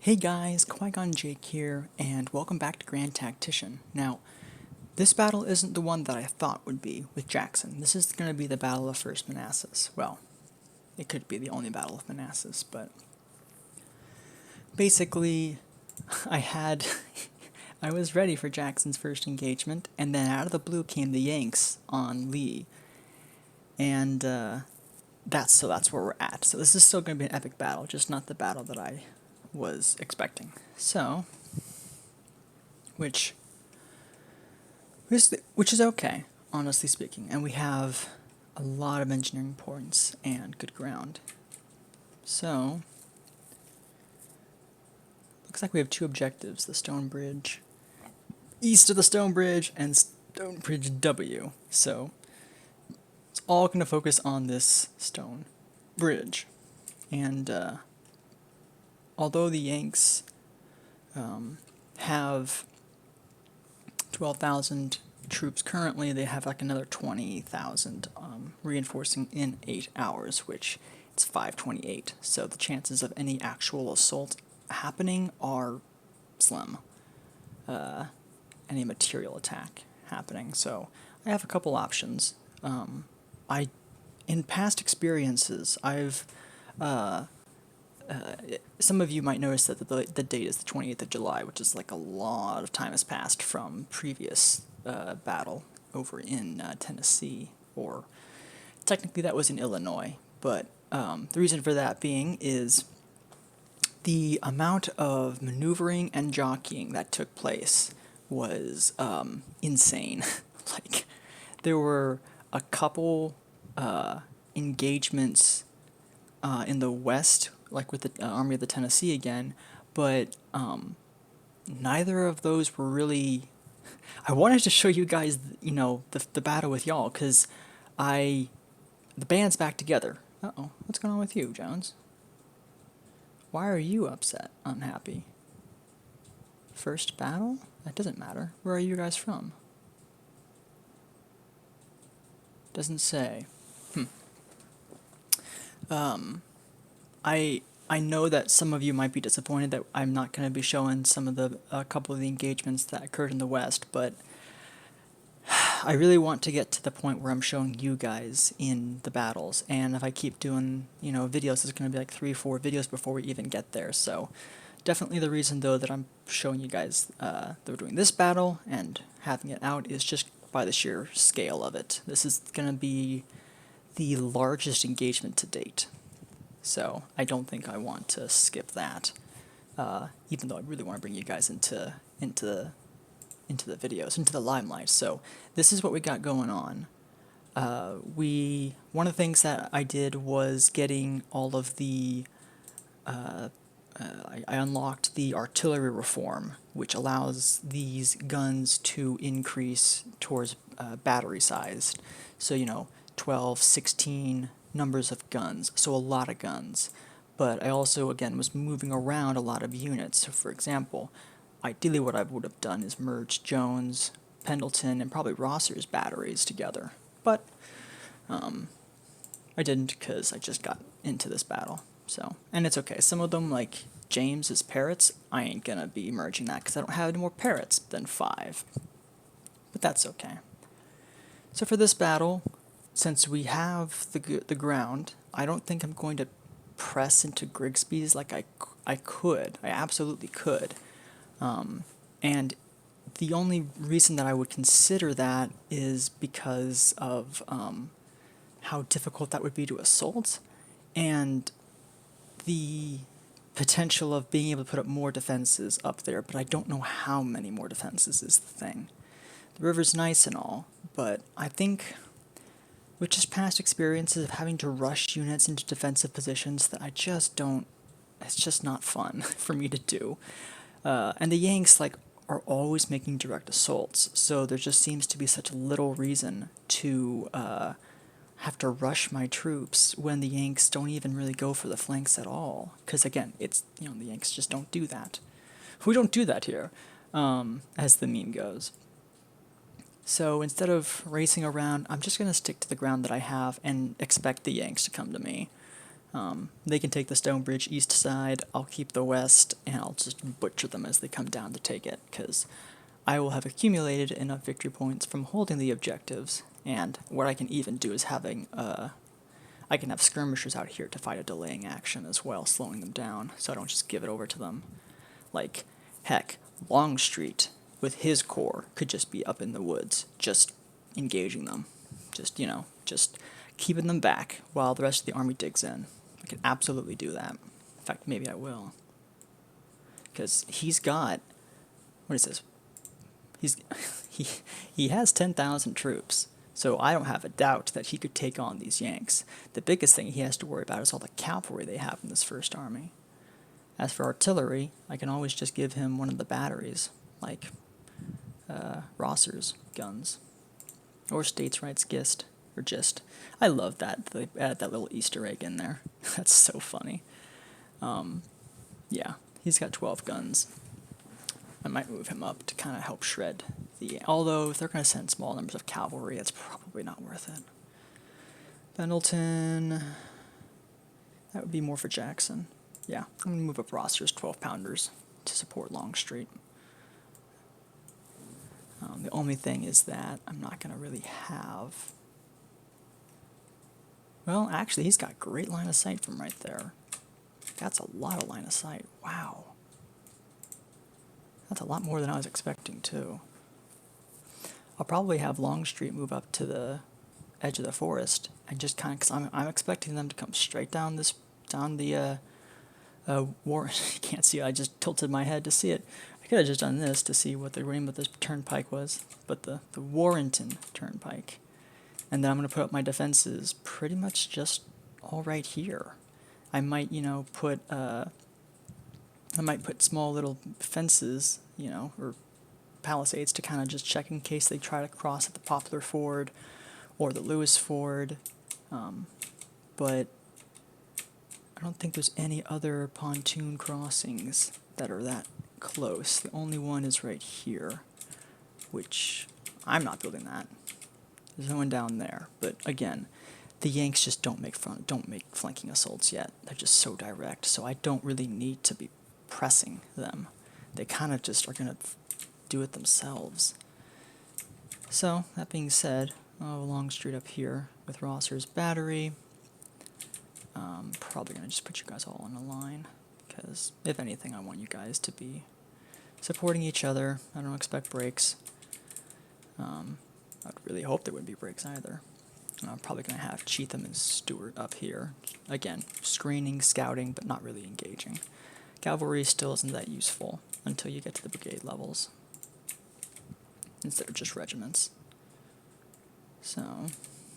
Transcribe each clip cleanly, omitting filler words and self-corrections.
Hey guys, Qui-Gon Jake here, and welcome back to Grand Tactician. Now, this battle isn't the one that I thought would be with Jackson. This is going to be the Battle of First Manassas. Well, it could be the only Battle of Manassas, but basically, I had... I was ready for Jackson's first engagement, and then out of the blue came the Yanks on Lee. And that's where we're at. So this is still going to be an epic battle, just not the battle that I was expecting. So, which is okay, honestly speaking. And we have a lot of engineering points and good ground. So, looks like we have two objectives: the stone bridge east of the stone bridge and stone bridge W. So, it's all going to focus on this stone bridge. And although the Yanks have 12,000 troops currently, they have like another 20,000 reinforcing in 8 hours, which it's 528. So the chances of any actual assault happening are slim. Any material attack happening. So I have a couple options. In past experiences, I've some of you might notice that the date is the 28th of July, which is like a lot of time has passed from previous battle over in Tennessee, or technically that was in Illinois, but the reason for that being is the amount of maneuvering and jockeying that took place was insane. Like, there were a couple engagements in the west, like with the Army of the Tennessee again, but neither of those were really... I wanted to show you guys, the battle with y'all, because the band's back together. Uh-oh, what's going on with you, Jones? Why are you upset, unhappy? First battle? That doesn't matter. Where are you guys from? Doesn't say. I know that some of you might be disappointed that I'm not going to be showing some of a couple of the engagements that occurred in the West, but I really want to get to the point where I'm showing you guys in the battles, and if I keep doing, videos, it's going to be like 3-4 videos before we even get there, so definitely the reason, though, that I'm showing you guys that we're doing this battle and having it out is just by the sheer scale of it. This is going to be the largest engagement to date, so I don't think I want to skip that, even though I really want to bring you guys into the videos, into the limelight. So this is what we got going on. One of the things that I did was getting all of the I unlocked the artillery reform, which allows these guns to increase towards battery sized. So, 12, 16 numbers of guns, so a lot of guns. But I also, again, was moving around a lot of units. So, for example, ideally what I would have done is merge Jones, Pendleton, and probably Rosser's batteries together. But I didn't, because I just got into this battle. So, and it's okay. Some of them, like James's parrots, I ain't gonna be merging that because I don't have any more parrots than 5. But that's okay. So for this battle, since we have the ground, I don't think I'm going to press into Grigsby's like I could. I absolutely could. And the only reason that I would consider that is because of how difficult that would be to assault, and the potential of being able to put up more defenses up there, but I don't know how many more defenses is the thing. The river's nice and all, but I think with just past experiences of having to rush units into defensive positions that I just don't... it's just not fun for me to do. And the Yanks, are always making direct assaults, so there just seems to be such little reason to have to rush my troops when the Yanks don't even really go for the flanks at all. Because again, it's, the Yanks just don't do that. We don't do that here, as the meme goes. So instead of racing around, I'm just going to stick to the ground that I have and expect the Yanks to come to me. They can take the stone bridge east side, I'll keep the west, and I'll just butcher them as they come down to take it, because I will have accumulated enough victory points from holding the objectives, and what I can even do is I can have skirmishers out here to fight a delaying action as well, slowing them down, so I don't just give it over to them. Like, heck, Longstreet, with his corps, could just be up in the woods, just engaging them. Just keeping them back while the rest of the army digs in. I can absolutely do that. In fact, maybe I will. Because he's got, what is this? He has 10,000 troops, so I don't have a doubt that he could take on these Yanks. The biggest thing he has to worry about is all the cavalry they have in this first army. As for artillery, I can always just give him one of the batteries, like Rosser's guns, or States' Rights Gist, or Gist. I love that they added that little Easter egg in there. That's so funny. Yeah, he's got 12 guns. I might move him up to kind of help shred although if they're going to send small numbers of cavalry, it's probably not worth it. Pendleton, that would be more for Jackson. Yeah, I'm going to move up Rosser's 12-pounders to support Longstreet. The only thing is that I'm not going to really have... Well, actually, he's got great line of sight from right there. That's a lot of line of sight. Wow. That's a lot more than I was expecting, too. I'll probably have Longstreet move up to the edge of the forest and just kind of, because I'm expecting them to come straight down the war. You can't see it. I just tilted my head to see it. I could have just done this to see what the name of this turnpike was, but the Warrenton Turnpike. And then I'm going to put up my defenses pretty much just all right here. I might, put small little fences, or palisades to kind of just check in case they try to cross at the Poplar Ford or the Lewis Ford. But I don't think there's any other pontoon crossings that are that close. The only one is right here, which I'm not building that. There's no one down there. But again, the Yanks just don't make flanking assaults yet. They're just so direct, so I don't really need to be pressing them. They kind of just are going to do it themselves. So, that being said, Longstreet up here with Rosser's battery. Probably going to just put you guys all on a line, because if anything, I want you guys to be supporting each other. I don't expect breaks. I'd really hope there wouldn't be breaks either. I'm probably going to have Cheatham and Stewart up here. Again, screening, scouting, but not really engaging. Cavalry still isn't that useful until you get to the brigade levels, instead of just regiments. So,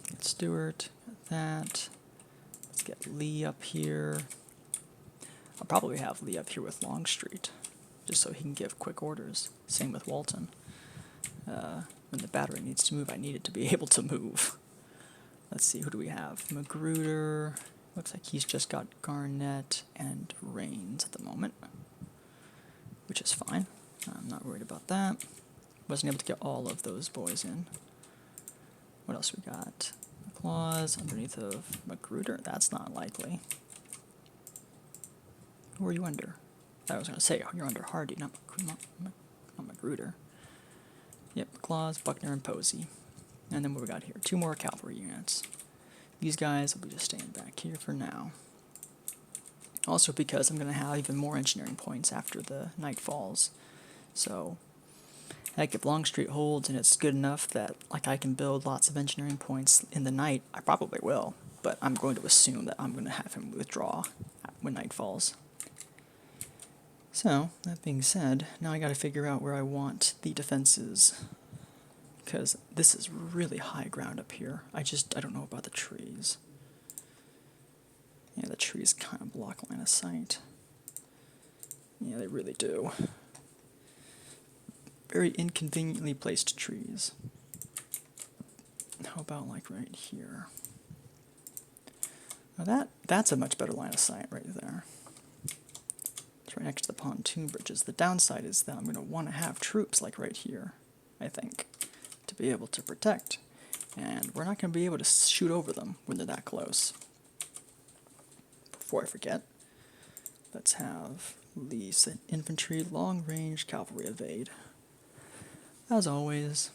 get Stewart, got that. Let's get Lee up here. I'll probably have Lee up here with Longstreet, just so he can give quick orders. Same with Walton. When the battery needs to move, I need it to be able to move. Let's see, who do we have? Magruder. Looks like he's just got Garnett and Rains at the moment, which is fine. I'm not worried about that. Wasn't able to get all of those boys in. What else we got? Claws underneath of Magruder. That's not likely. Who are you under? I was going to say, you're under Hardy, not Magruder. Yep, Claws, Buckner, and Posey. And then what we got here? 2 more cavalry units. These guys will be just staying back here for now. Also because I'm going to have even more engineering points after the night falls. So, heck, if Longstreet holds and it's good enough that I can build lots of engineering points in the night, I probably will. But I'm going to assume that I'm going to have him withdraw when night falls. So, that being said, now I got to figure out where I want the defenses, because this is really high ground up here. I don't know about the trees. Yeah, the trees kind of block line of sight. Yeah, they really do. Very inconveniently placed trees. How about right here? Now that's a much better line of sight right there. It's right next to the pontoon bridges. The downside is that I'm going to want to have troops right here, I think, to be able to protect. And we're not going to be able to shoot over them when they're that close. before I forget, let's have Lee's infantry long range cavalry evade. As always.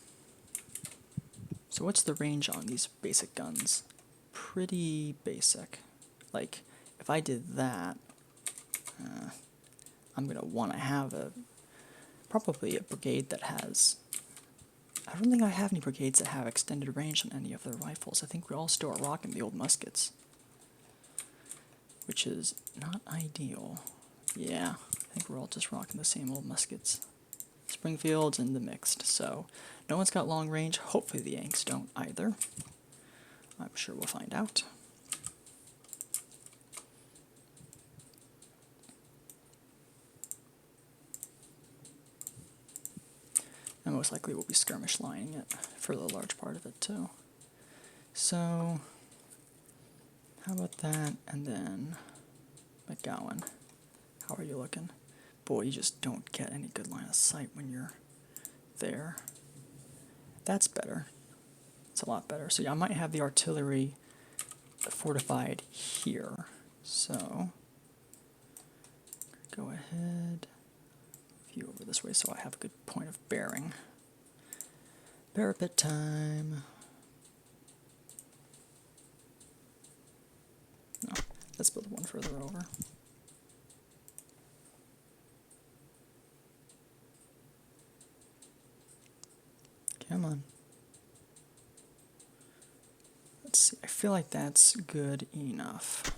So what's the range on these basic guns? Pretty basic. Like, if I did that, I'm going to want to have probably a brigade that has... I don't think I have any brigades that have extended range on any of their rifles. I think we all still are rocking the old muskets, which is not ideal. Yeah, I think we're all just rocking the same old muskets. Springfield's in the mixed, so no one's got long range. Hopefully the Yanks don't either. I'm sure we'll find out. And most likely we'll be skirmish lining it for the large part of it too. So, how about that? And then McGowan. How are you looking? Boy, you just don't get any good line of sight when you're there. That's better. It's a lot better. So yeah, I might have the artillery fortified here. So, go ahead. View over this way so I have a good point of bearing. Parapet time. No, let's build one further over. Come on. Let's see, I feel like that's good enough.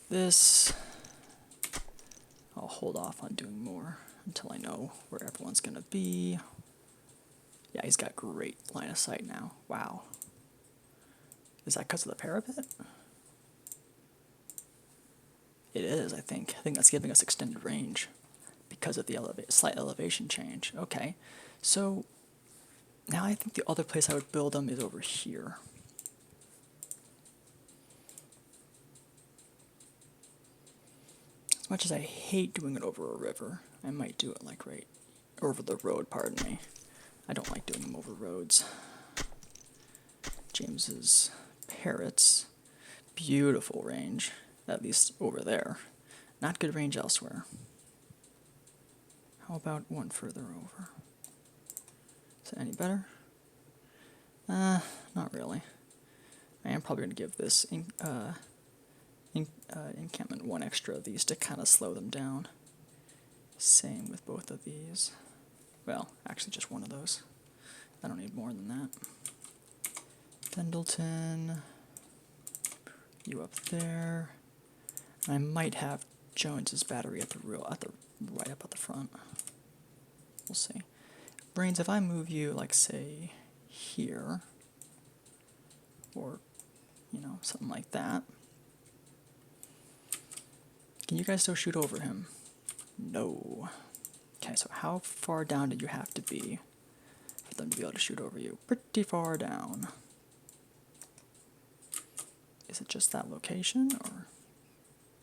This, I'll hold off on doing more until I know where everyone's gonna be. Yeah, he's got great line of sight now. Wow. Is that because of the parapet? It is, I think. I think that's giving us extended range because of the slight elevation change. Okay, so now I think the other place I would build them is over here. As much as I hate doing it over a river, I might do it like right over the road, pardon me. I don't like doing them over roads. James's parrots, beautiful range, at least over there. Not good range elsewhere. How about one further over? Is that any better? Not really. I am probably going to give this encampment one extra of these to kind of slow them down. Same with both of these. Well, actually just one of those. I don't need more than that. Pendleton, you up there. I might have Jones's battery at the right up at the front. We'll see. Brains, if I move you, like, say, here, or, you know, something like that, can you guys still shoot over him? No. Okay, so how far down do you have to be for them to be able to shoot over you? Pretty far down. Is it just that location, or?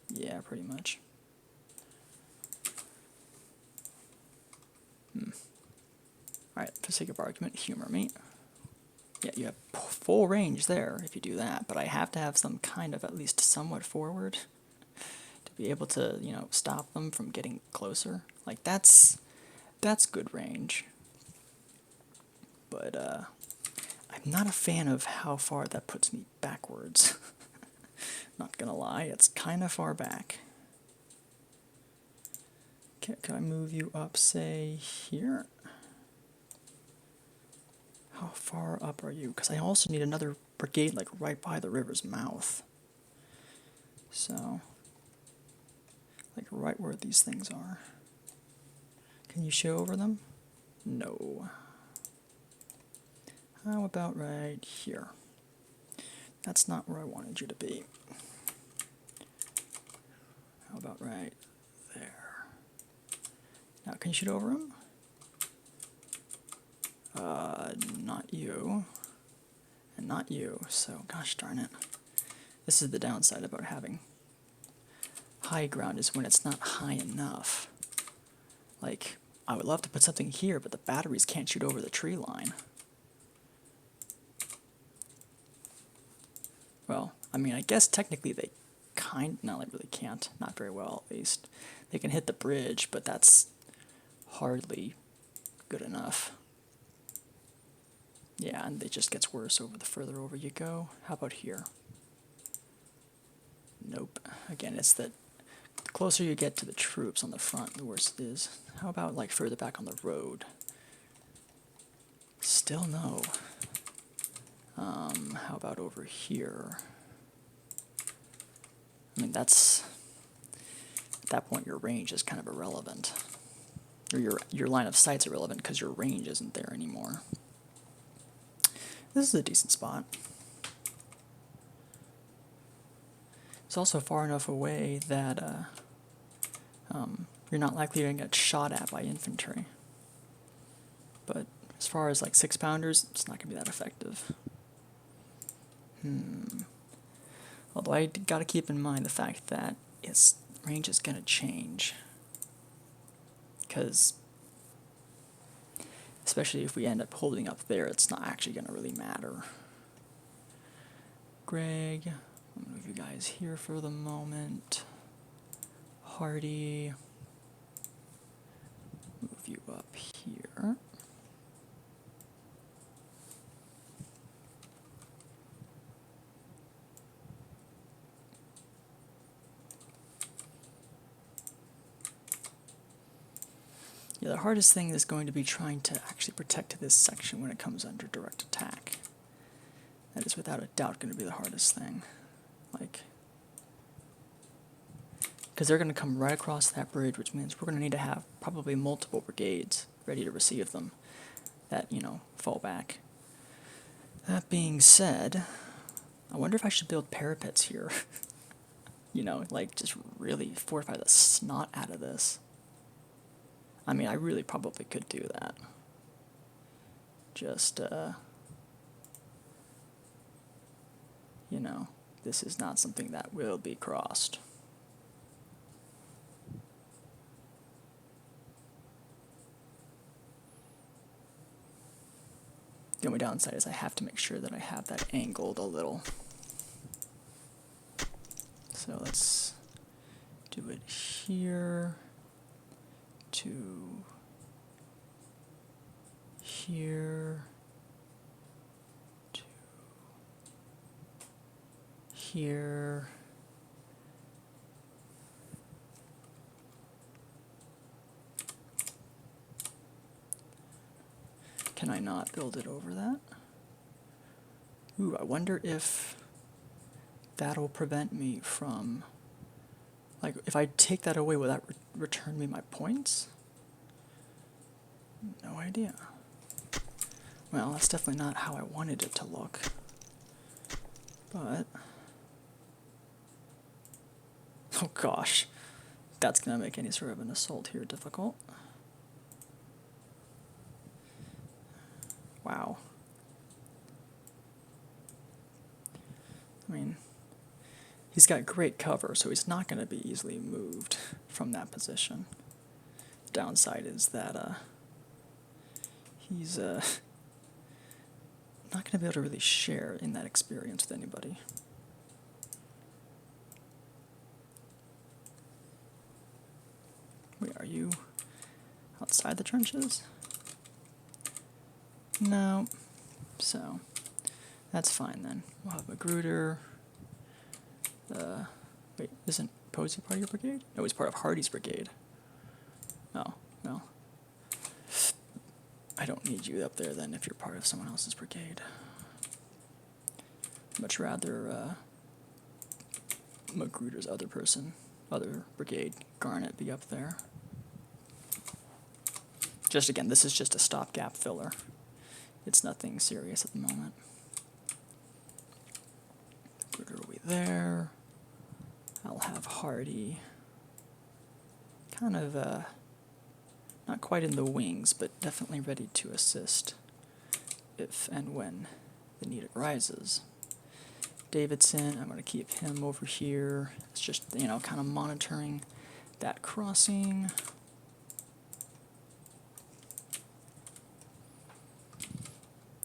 Yeah, pretty much. Alright, for sake of argument, humor me. Yeah, you have full range there if you do that, but I have to have some kind of at least somewhat forward to be able to, you know, stop them from getting closer. Like, that's good range. But, I'm not a fan of how far that puts me backwards. Not gonna lie, it's kind of far back. Okay, can I move you up, say, here? How far up are you? Because I also need another brigade, like, right by the river's mouth. So, like, right where these things are. Can you show over them? No. How about right here? That's not where I wanted you to be. How about right there? Now, can you shoot over them? Not you. And not you, so gosh darn it. This is the downside about having high ground, is when it's not high enough. Like, I would love to put something here, but the batteries can't shoot over the tree line. Well, I mean, I guess technically they No, they really can't. Not very well, at least. They can hit the bridge, but that's hardly good enough. Yeah, and it just gets worse the further over you go. How about here? Nope. Again, it's that the closer you get to the troops on the front, the worse it is. How about like further back on the road? Still no. How about over here? I mean, at that point your range is kind of irrelevant. Or your line of sight's irrelevant because your range isn't there anymore. This is a decent spot. It's also far enough away that you're not likely to get shot at by infantry. But as far as like 6-pounders, it's not going to be that effective. Although I got to keep in mind the fact that its range is going to change. Because, especially if we end up holding up there, it's not actually going to really matter. Greg, I'm going to move you guys here for the moment. Hardy, move you up here. Yeah, the hardest thing is going to be trying to actually protect this section when it comes under direct attack. That is without a doubt going to be the hardest thing. Because they're going to come right across that bridge, which means we're going to need to have probably multiple brigades ready to receive them that, fall back. That being said, I wonder if I should build parapets here. Just really fortify the snot out of this. I mean, I really probably could do that. Just, this is not something that will be crossed. The only downside is I have to make sure that I have that angled a little. So let's do it here to here to here. Can I not build it over that? Ooh, I wonder if that'll prevent me from... if I take that away, will that return me my points? No idea. Well, that's definitely not how I wanted it to look. But... oh gosh. That's going to make any sort of an assault here difficult. Wow. I mean, he's got great cover, so he's not going to be easily moved from that position. Downside is that he's not going to be able to really share in that experience with anybody. Wait, are you outside the trenches? No. So, that's fine then. We'll have Magruder. Wait, isn't Posey part of your brigade? No, he's part of Hardy's brigade. Oh, well. I don't need you up there then if you're part of someone else's brigade. Much rather Magruder's other brigade, Garnet, be up there. Just again, this is just a stopgap filler. It's nothing serious at the moment. Magruder will be there. I'll have Hardy kind of not quite in the wings, but definitely ready to assist if and when the need arises. Davidson, I'm going to keep him over here. It's just, kind of monitoring that crossing.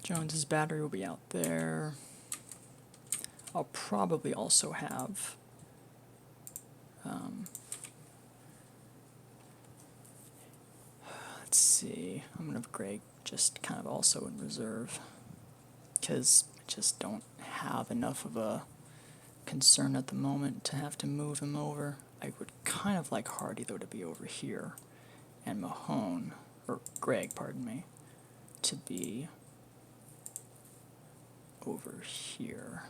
Jones's battery will be out there. I'll probably also have Let's see. I'm gonna have Greg just kind of also in reserve, because I just don't have enough of a concern at the moment to have to move him over. I would kind of like Hardy, though, to be over here, and Mahone, or Greg, pardon me, to be over here.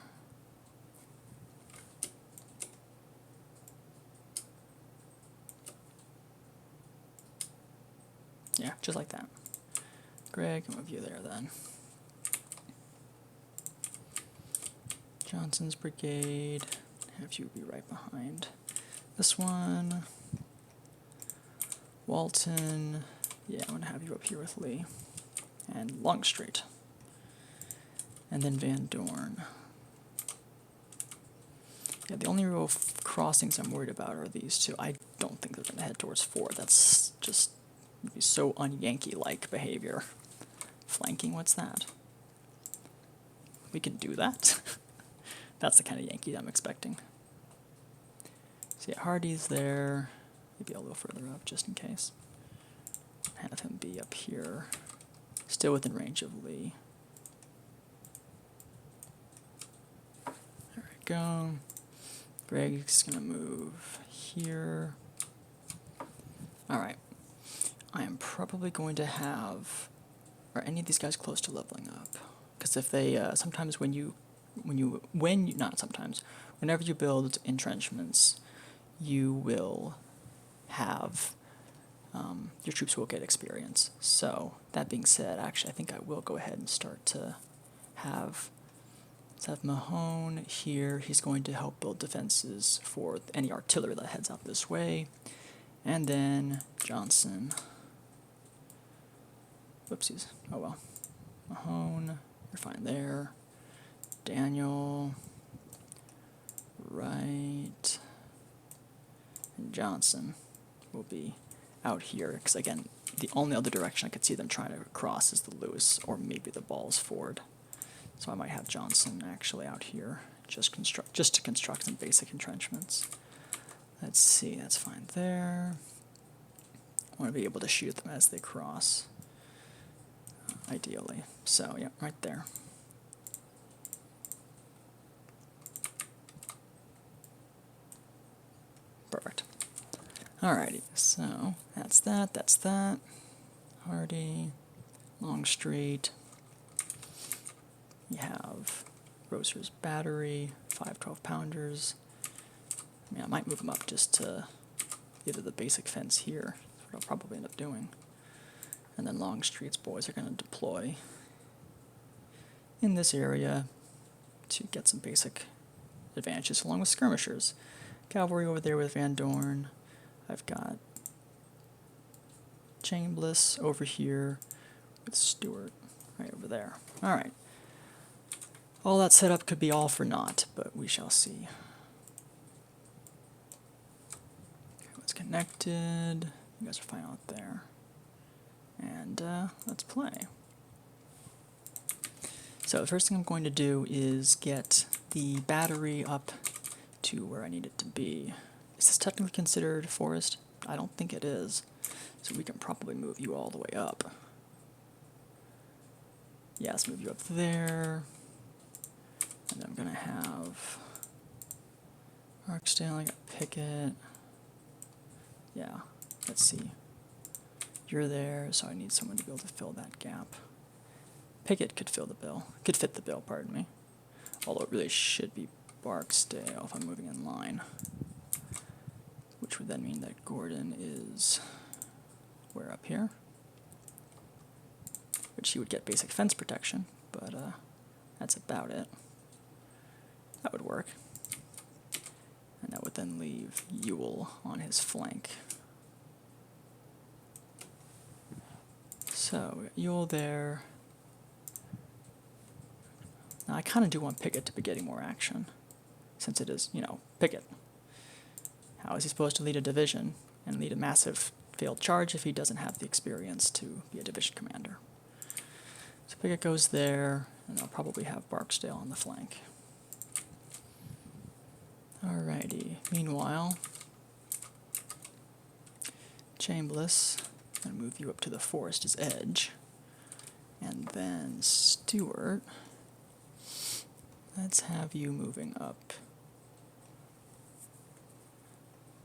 Yeah, just like that. Greg, I'll move you there then. Johnson's brigade, have you be right behind this one. Walton, yeah, I'm going to have you up here with Lee. And Longstreet. And then Van Dorn. Yeah, the only real crossings I'm worried about are these two. I don't think they're going to head towards 4. That's just would be so un-Yankee-like behavior. Flanking, what's that? We can do that? That's the kind of Yankee I'm expecting. So yeah, Hardy's there. Maybe a little further up, just in case. Have him be up here. Still within range of Lee. There we go. Greg's gonna move here. Alright. I am probably going to have... Are any of these guys close to leveling up? Because if they... sometimes not sometimes. Whenever you build entrenchments, you will have... your troops will get experience. So, that being said, actually I think I will go ahead and start to have... Let's have Mahone here. He's going to help build defenses for any artillery that heads out this way. And then Johnson. Whoopsies. Oh well. Mahone, you're fine there. Daniel. Right. And Johnson will be out here. Because again, the only other direction I could see them trying to cross is the Lewis or maybe the Balls Ford. So I might have Johnson actually out here, just to construct some basic entrenchments. Let's see, that's fine there. I want to be able to shoot them as they cross, ideally. So yeah, right there. Perfect. Alrighty, so that's that, that's that. Hardy, Longstreet. You have Roser's Battery, 5 12-pounders. I mean, I might move them up just to either the basic fence here. That's what I'll probably end up doing. And then Longstreet's boys are going to deploy in this area to get some basic advantages along with skirmishers. Cavalry over there with Van Dorn. I've got Chambliss over here with Stewart right over there. Alright. All that setup could be all for naught, but we shall see. What's connected? You guys are fine out there. And let's play. So the first thing I'm going to do is get the battery up to where I need it to be. Is this technically considered forest? I don't think it is. So we can probably move you all the way up. Yeah, let's move you up there. And I'm going to have Archdale, I got Pickett. Yeah, let's see. You're there, so I need someone to be able to fill that gap. Pickett could fit the bill, pardon me. Although it really should be Barksdale if I'm moving in line. Which would then mean that Gordon is where up here? Which he would get basic fence protection, but that's about it. That would work. And that would then leave Ewell on his flank. So, we got Ewell there. Now, I kind of do want Pickett to be getting more action, since it is, Pickett. How is he supposed to lead a division and lead a massive failed charge if he doesn't have the experience to be a division commander? So Pickett goes there, and I'll probably have Barksdale on the flank. Alrighty, meanwhile, Chambliss I'm gonna move you up to the forest's edge. And then Stuart, let's have you moving up.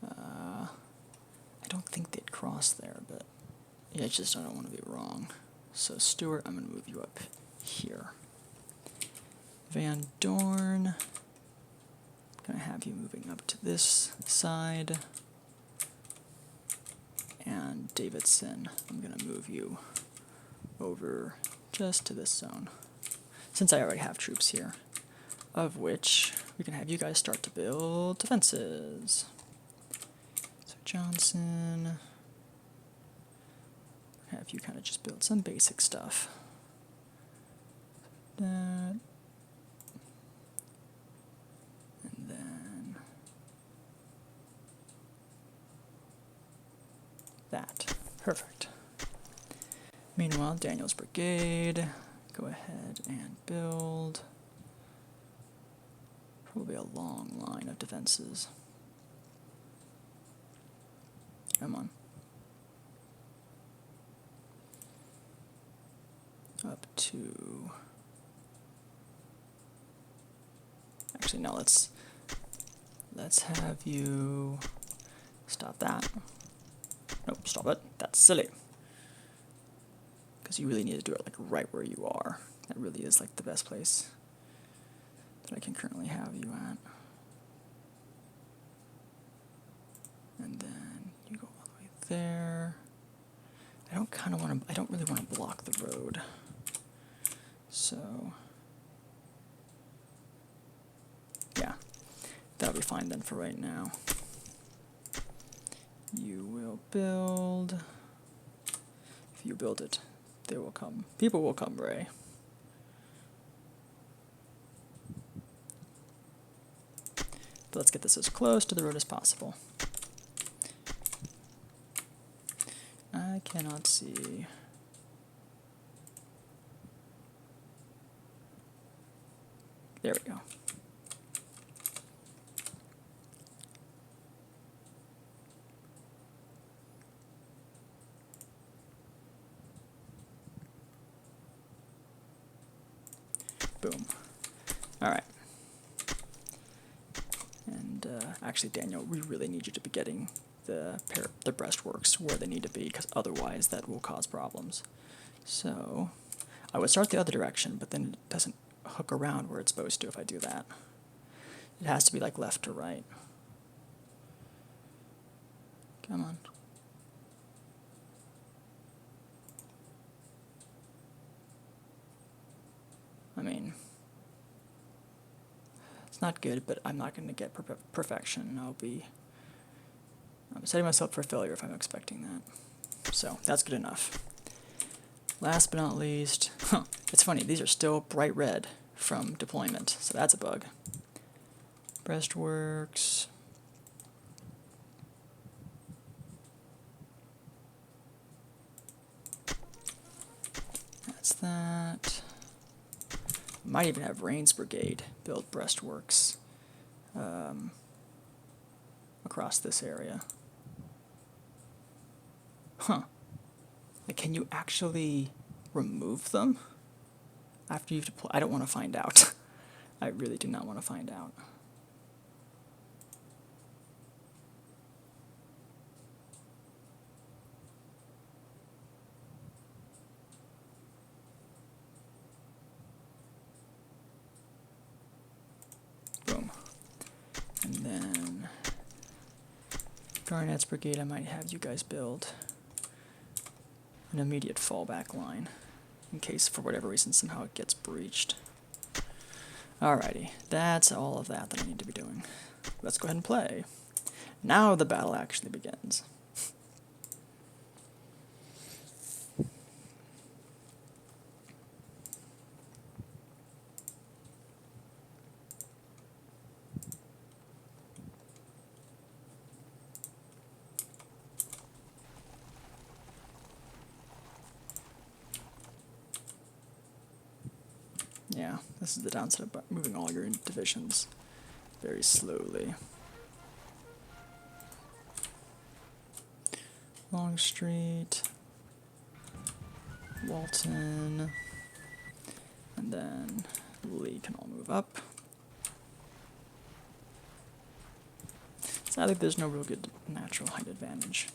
I don't think they'd cross there, but yeah, it's just I don't want to be wrong. So Stuart, I'm going to move you up here. Van Dorn, I'm going to have you moving up to this side. And Davidson, I'm going to move you over just to this zone, since I already have troops here, of which we can have you guys start to build defenses. So Johnson, have you kind of just build some basic stuff. That, and then that. Perfect. Meanwhile, Daniel's brigade, go ahead and build probably a long line of defenses. Come on. Up to... Actually, no, let's have you stop that. Nope, stop it. That's silly. Because you really need to do it like right where you are. That really is like the best place that I can currently have you at. And then you go all the way there. I don't really want to block the road. So yeah, that'll be fine then for right now. You will build. If you build it, they will come. People will come, Ray. But let's get this as close to the road as possible. I cannot see. There we go. Boom. All right. And actually, Daniel, we really need you to be getting the breastworks where they need to be, because otherwise that will cause problems. So I would start the other direction, but then it doesn't hook around where it's supposed to if I do that. It has to be like left to right. Come on. I mean, it's not good, but I'm not going to get perfection. I'm setting myself for failure if I'm expecting that. So that's good enough. Last but not least, it's funny, these are still bright red from deployment, so that's a bug. Breastworks. That's that. Might even have Rain's Brigade build breastworks across this area. Huh. Like, can you actually remove them after you've deployed? I don't want to find out. I really do not want to find out. Boom. And then Garnett's Brigade, I might have you guys build an immediate fallback line in case for whatever reason somehow it gets breached. Alrighty, that's all of that I need to be doing. Let's go ahead and play. Now the battle actually begins. Yeah, this is the downside of moving all your divisions very slowly. Longstreet, Walton, and then Lee can all move up. Sadly, there's no real good natural height advantage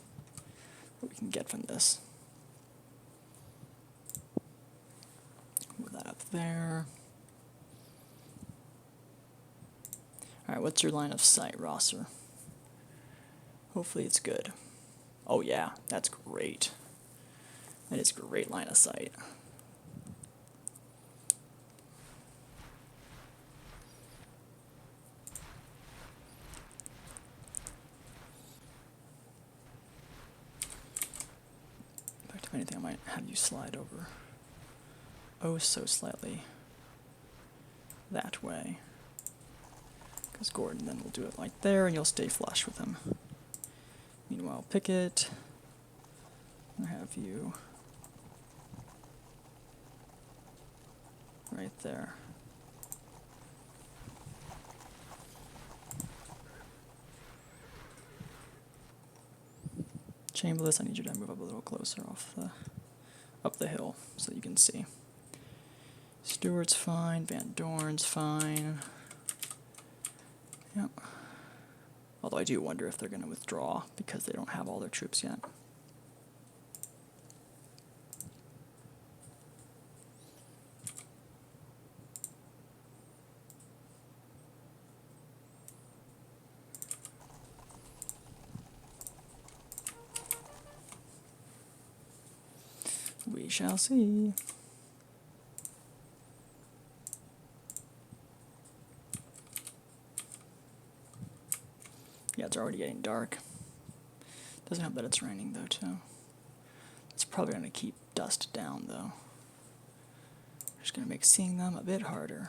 that we can get from this. Move that up there. Alright, what's your line of sight, Rosser? Hopefully it's good. Oh yeah, that's great. That is great line of sight. In fact, if anything, I might have you slide over oh so slightly that way. Because Gordon then will do it like there, and you'll stay flush with him. Meanwhile, Pickett, I have you right there. Chambliss, I need you to move up a little closer up the hill so you can see. Stewart's fine, Van Dorn's fine. Yep. Although I do wonder if they're going to withdraw because they don't have all their troops yet. We shall see. Yeah, it's already getting dark. Doesn't help that it's raining though, too. It's probably going to keep dust down though. Just going to make seeing them a bit harder.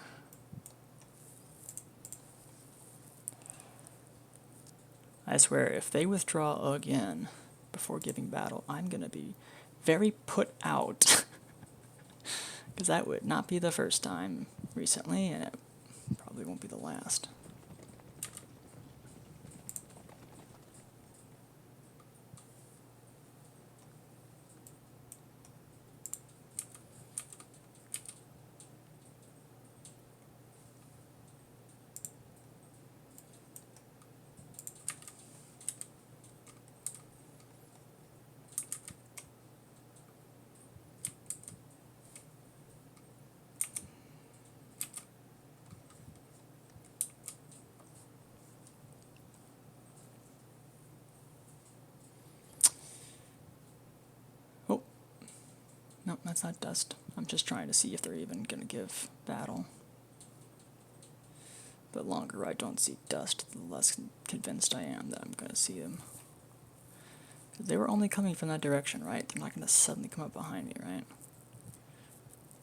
I swear, if they withdraw again before giving battle, I'm going to be very put out. Because that would not be the first time recently, and it probably won't be the last. Nope, that's not dust. I'm just trying to see if they're even going to give battle. The longer I don't see dust, the less convinced I am that I'm going to see them. Because they were only coming from that direction, right? They're not going to suddenly come up behind me, right?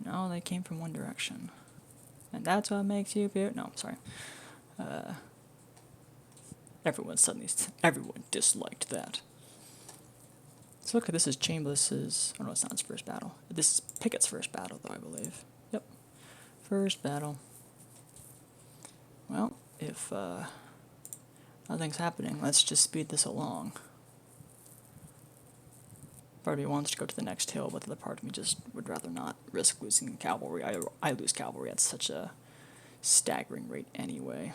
No, they came from one direction. And that's what makes you beautiful. No, sorry. Everyone disliked that. So look, this is Chambliss's, oh no, it's not his first battle. This is Pickett's first battle, though, I believe. Yep, first battle. Well, if nothing's happening, let's just speed this along. Part of me wants to go to the next hill, but the other part of me just would rather not risk losing cavalry. I lose cavalry at such a staggering rate anyway.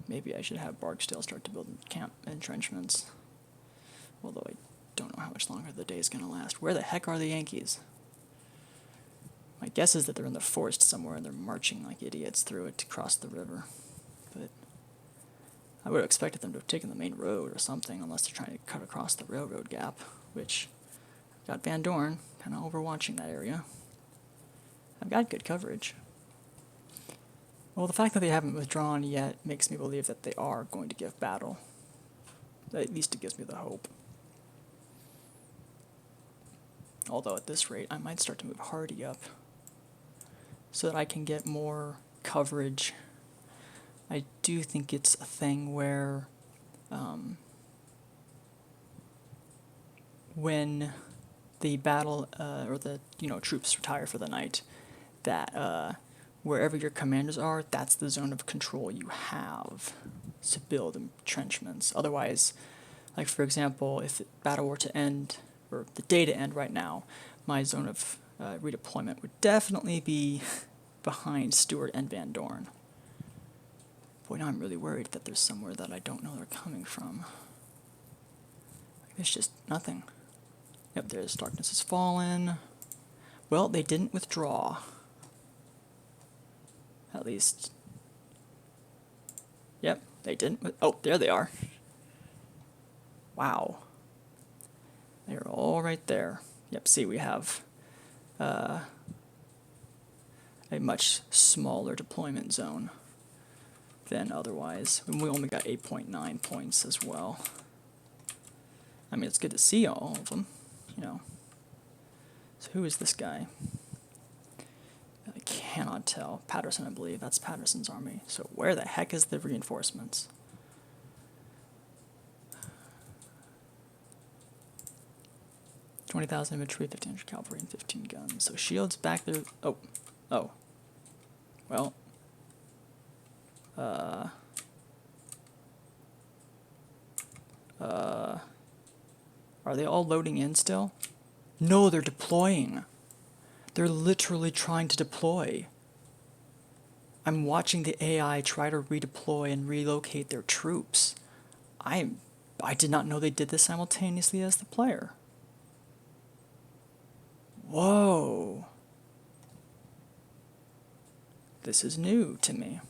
Maybe I should have Barksdale start to build camp entrenchments. Although I don't know how much longer the day is going to last. Where the heck are the Yankees? My guess is that they're in the forest somewhere and they're marching like idiots through it to cross the river. But I would have expected them to have taken the main road or something, unless they're trying to cut across the railroad gap, which I've got Van Dorn kind of overwatching that area. I've got good coverage. Well, the fact that they haven't withdrawn yet makes me believe that they are going to give battle. At least it gives me the hope. Although at this rate, I might start to move Hardy up so that I can get more coverage. I do think it's a thing where when the battle or the troops retire for the night, that wherever your commanders are, that's the zone of control you have. to build entrenchments. Otherwise, like for example, if the battle were to end, or the day to end right now, my zone of redeployment would definitely be behind Stewart and Van Dorn. Boy, now I'm really worried that there's somewhere that I don't know they're coming from. There's just nothing. Yep, there's Darkness Has Fallen. Well, they didn't withdraw. At least. Yep, they didn't. Oh, there they are. Wow. They're all right there. Yep, see, we have a much smaller deployment zone than otherwise. And we only got 8.9 points as well. I mean, it's good to see all of them, you know. So who is this guy? I cannot tell. Patterson, I believe. That's Patterson's army. So where the heck is the reinforcements? $20,000 infantry, 1,500 cavalry, and 15 guns. So shields back there. Oh. Well. Are they all loading in still? No, they're deploying. They're literally trying to deploy. I'm watching the AI try to redeploy and relocate their troops. I did not know they did this simultaneously as the player. Whoa. This is new to me.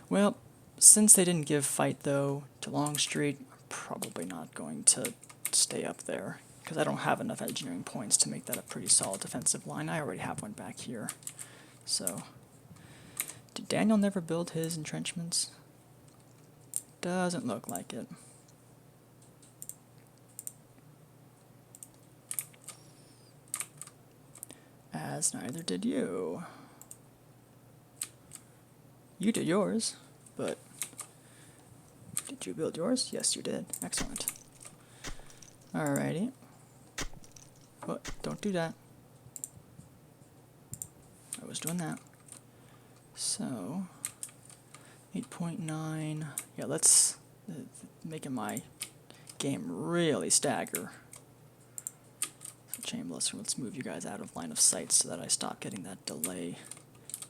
Well, since they didn't give fight, though, to Longstreet, I'm probably not going to stay up there, because I don't have enough engineering points to make that a pretty solid defensive line. I already have one back here. So, did Daniel never build his entrenchments? Doesn't look like it. As neither did you. You did yours, but did you build yours? Yes, you did. Excellent. Alrighty. Oh, don't do that. I was doing that. So, 8.9. Yeah, let's making my game really stagger. So Chambliss, let's move you guys out of line of sight so that I stop getting that delay.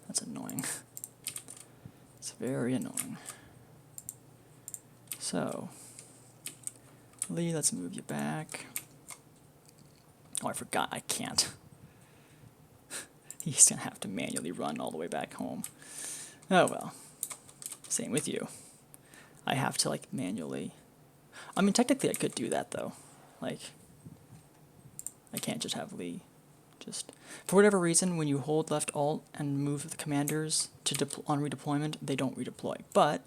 That's annoying. It's very annoying. So, Lee, let's move you back. Oh, I forgot, I can't. He's gonna have to manually run all the way back home. Oh well. Same with you. I have to, like, manually... I mean, technically I could do that, though. Like, I can't just have Lee just... For whatever reason, when you hold left alt and move the commanders to on redeployment, they don't redeploy. But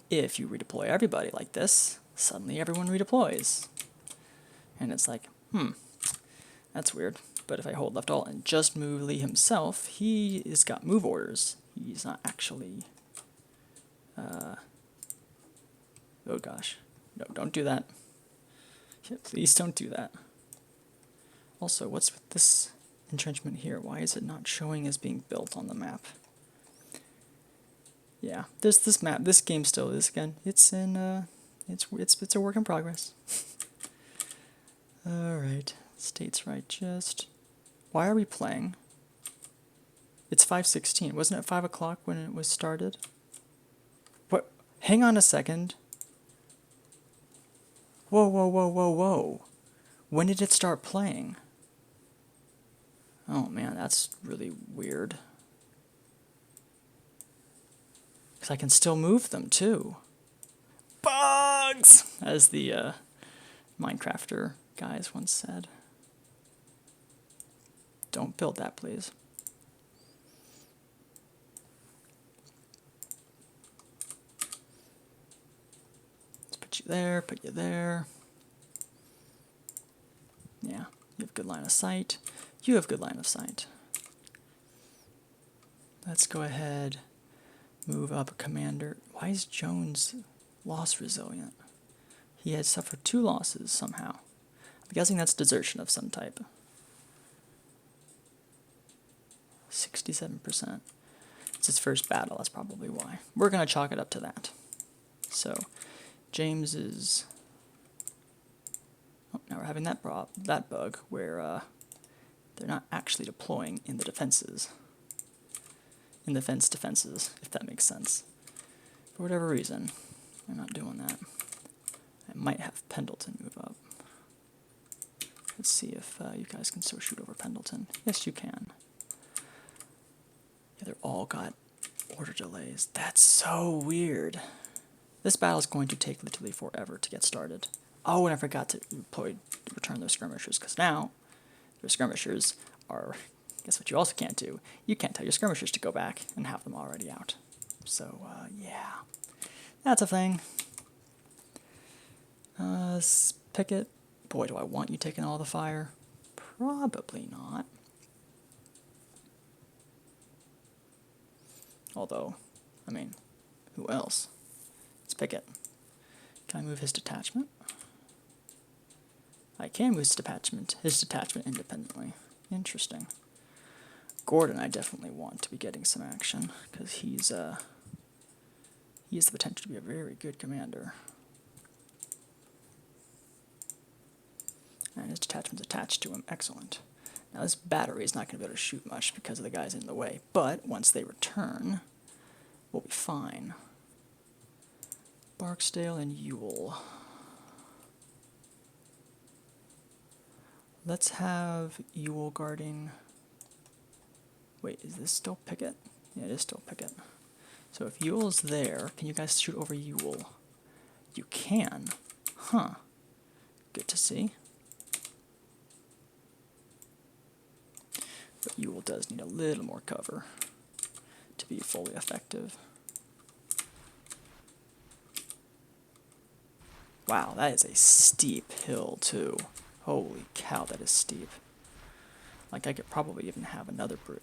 if you redeploy everybody like this, suddenly everyone redeploys. And it's like, that's weird. But if I hold left alt and just move Lee himself, he has got move orders. He's not actually... oh gosh. No, don't do that. Yeah, please don't do that. Also, what's with this entrenchment here? Why is it not showing as being built on the map? Yeah, this map, this game still is, again, it's in, it's a work in progress. Alright, states right just... Why are we playing? It's 5:16. Wasn't it 5 o'clock when it was started? What? Hang on a second. Whoa, whoa, whoa, whoa, whoa. When did it start playing? Oh man, that's really weird. Because I can still move them too. Bugs! As the Minecrafter guys once said. Don't build that, please. Let's put you there, put you there. Yeah, you have good line of sight. You have good line of sight. Let's go ahead, move up a commander. Why is Jones loss resilient? He had suffered 2 losses somehow. I'm guessing that's desertion of some type. 67%. It's his first battle, that's probably why. We're going to chalk it up to that. So James is... Oh, now we're having that bug where they're not actually deploying in the defenses. In the defenses, if that makes sense. For whatever reason, they're not doing that. I might have Pendleton move up. Let's see if you guys can still shoot over Pendleton. Yes, you can. Yeah, they're all got order delays. That's so weird. This battle is going to take literally forever to get started. Oh, and I forgot to return those skirmishers, because now your skirmishers are... Guess what you also can't do? You can't tell your skirmishers to go back and have them already out. So, yeah. That's a thing. Picket. Boy, do I want you taking all the fire. Probably not. Although, I mean, who else? It's Pickett. Can I move his detachment? I can move his detachment independently. Interesting. Gordon I definitely want to be getting some action, because he has the potential to be a very good commander. And his detachment's attached to him. Excellent. Now this battery is not going to be able to shoot much because of the guys in the way, but once they return, we'll be fine. Barksdale and Ewell. Let's have Ewell guarding... Wait, is this still Pickett? Yeah, it is still Pickett. So if Ewell's there, can you guys shoot over Ewell? You can. Huh. Good to see. But Ewell does need a little more cover to be fully effective. Wow, that is a steep hill, too. Holy cow, that is steep. Like, I could probably even have another group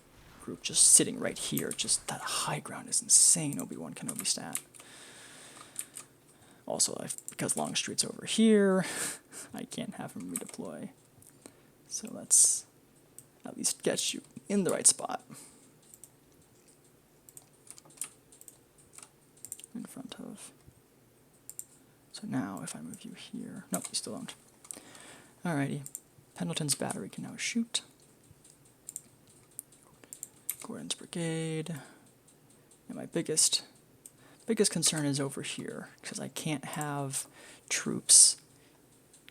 just sitting right here. Just that high ground is insane, Obi-Wan Kenobi stat. Also, because Longstreet's over here, I can't have him redeploy. So let's at least get you in the right spot. In front of... So now, if I move you here... Nope, you still don't. Alrighty. Pendleton's battery can now shoot. Gordon's brigade. And my biggest concern is over here, because I can't have troops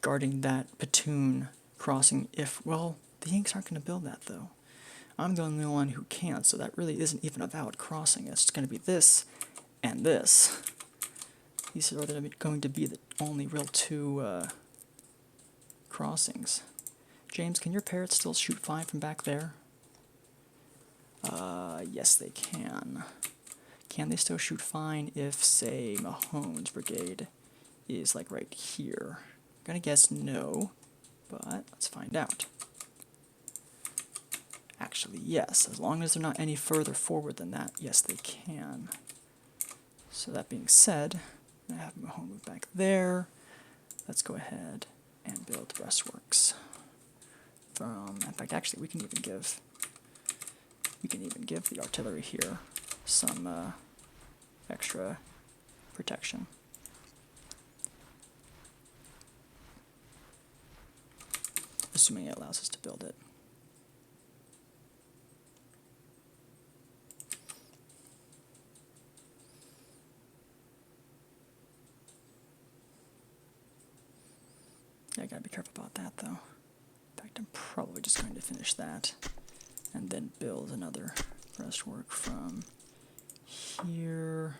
guarding that platoon crossing if, well, the Yanks aren't going to build that, though. I'm the only one who can, so that really isn't even a valid crossing. It's going to be this and this. These are going to be the only real two crossings. James, can your parrots still shoot fine from back there? Yes, they can. Can they still shoot fine if, say, Mahone's brigade is, like, right here? I'm gonna guess no, but let's find out. Actually, yes. As long as they're not any further forward than that, yes, they can. So that being said, I have Mahone move back there. Let's go ahead and build breastworks. In fact, actually, we can even give the artillery here some extra protection. Assuming it allows us to build it. Yeah, I gotta be careful about that, though. In fact, I'm probably just going to finish that and then build another breastwork from here.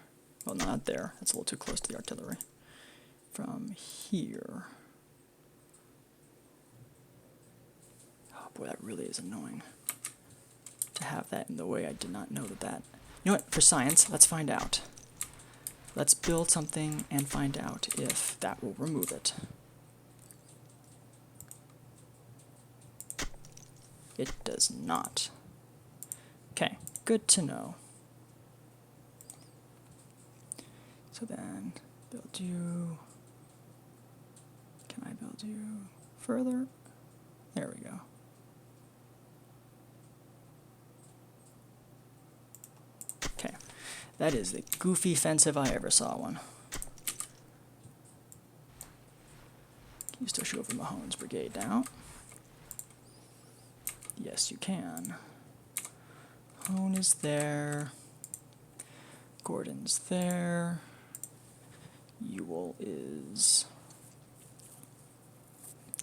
Well, not there. That's a little too close to the artillery. From here. Oh boy, that really is annoying. To have that in the way, I did not know that. You know what? For science, let's find out. Let's build something and find out if that will remove it. It does not. Okay, good to know. So then, build you. Can I build you further? There we go. Okay, that is the goofy fence if I ever saw one. You still shoot over Mahone's brigade now. Yes, you can. Mahone is there. Gordon's there. Ewell is...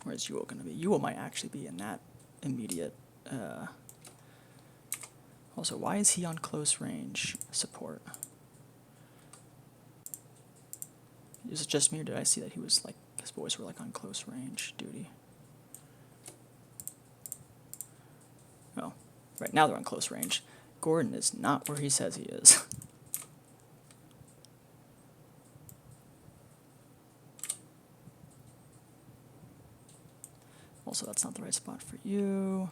Where's Ewell going to be? Ewell might actually be in that immediate... Also, why is he on close range support? Is it just me, or did I see that he was like, his boys were like on close range duty? Oh, right now they're on close range. Gordon is not where he says he is. Also, that's not the right spot for you.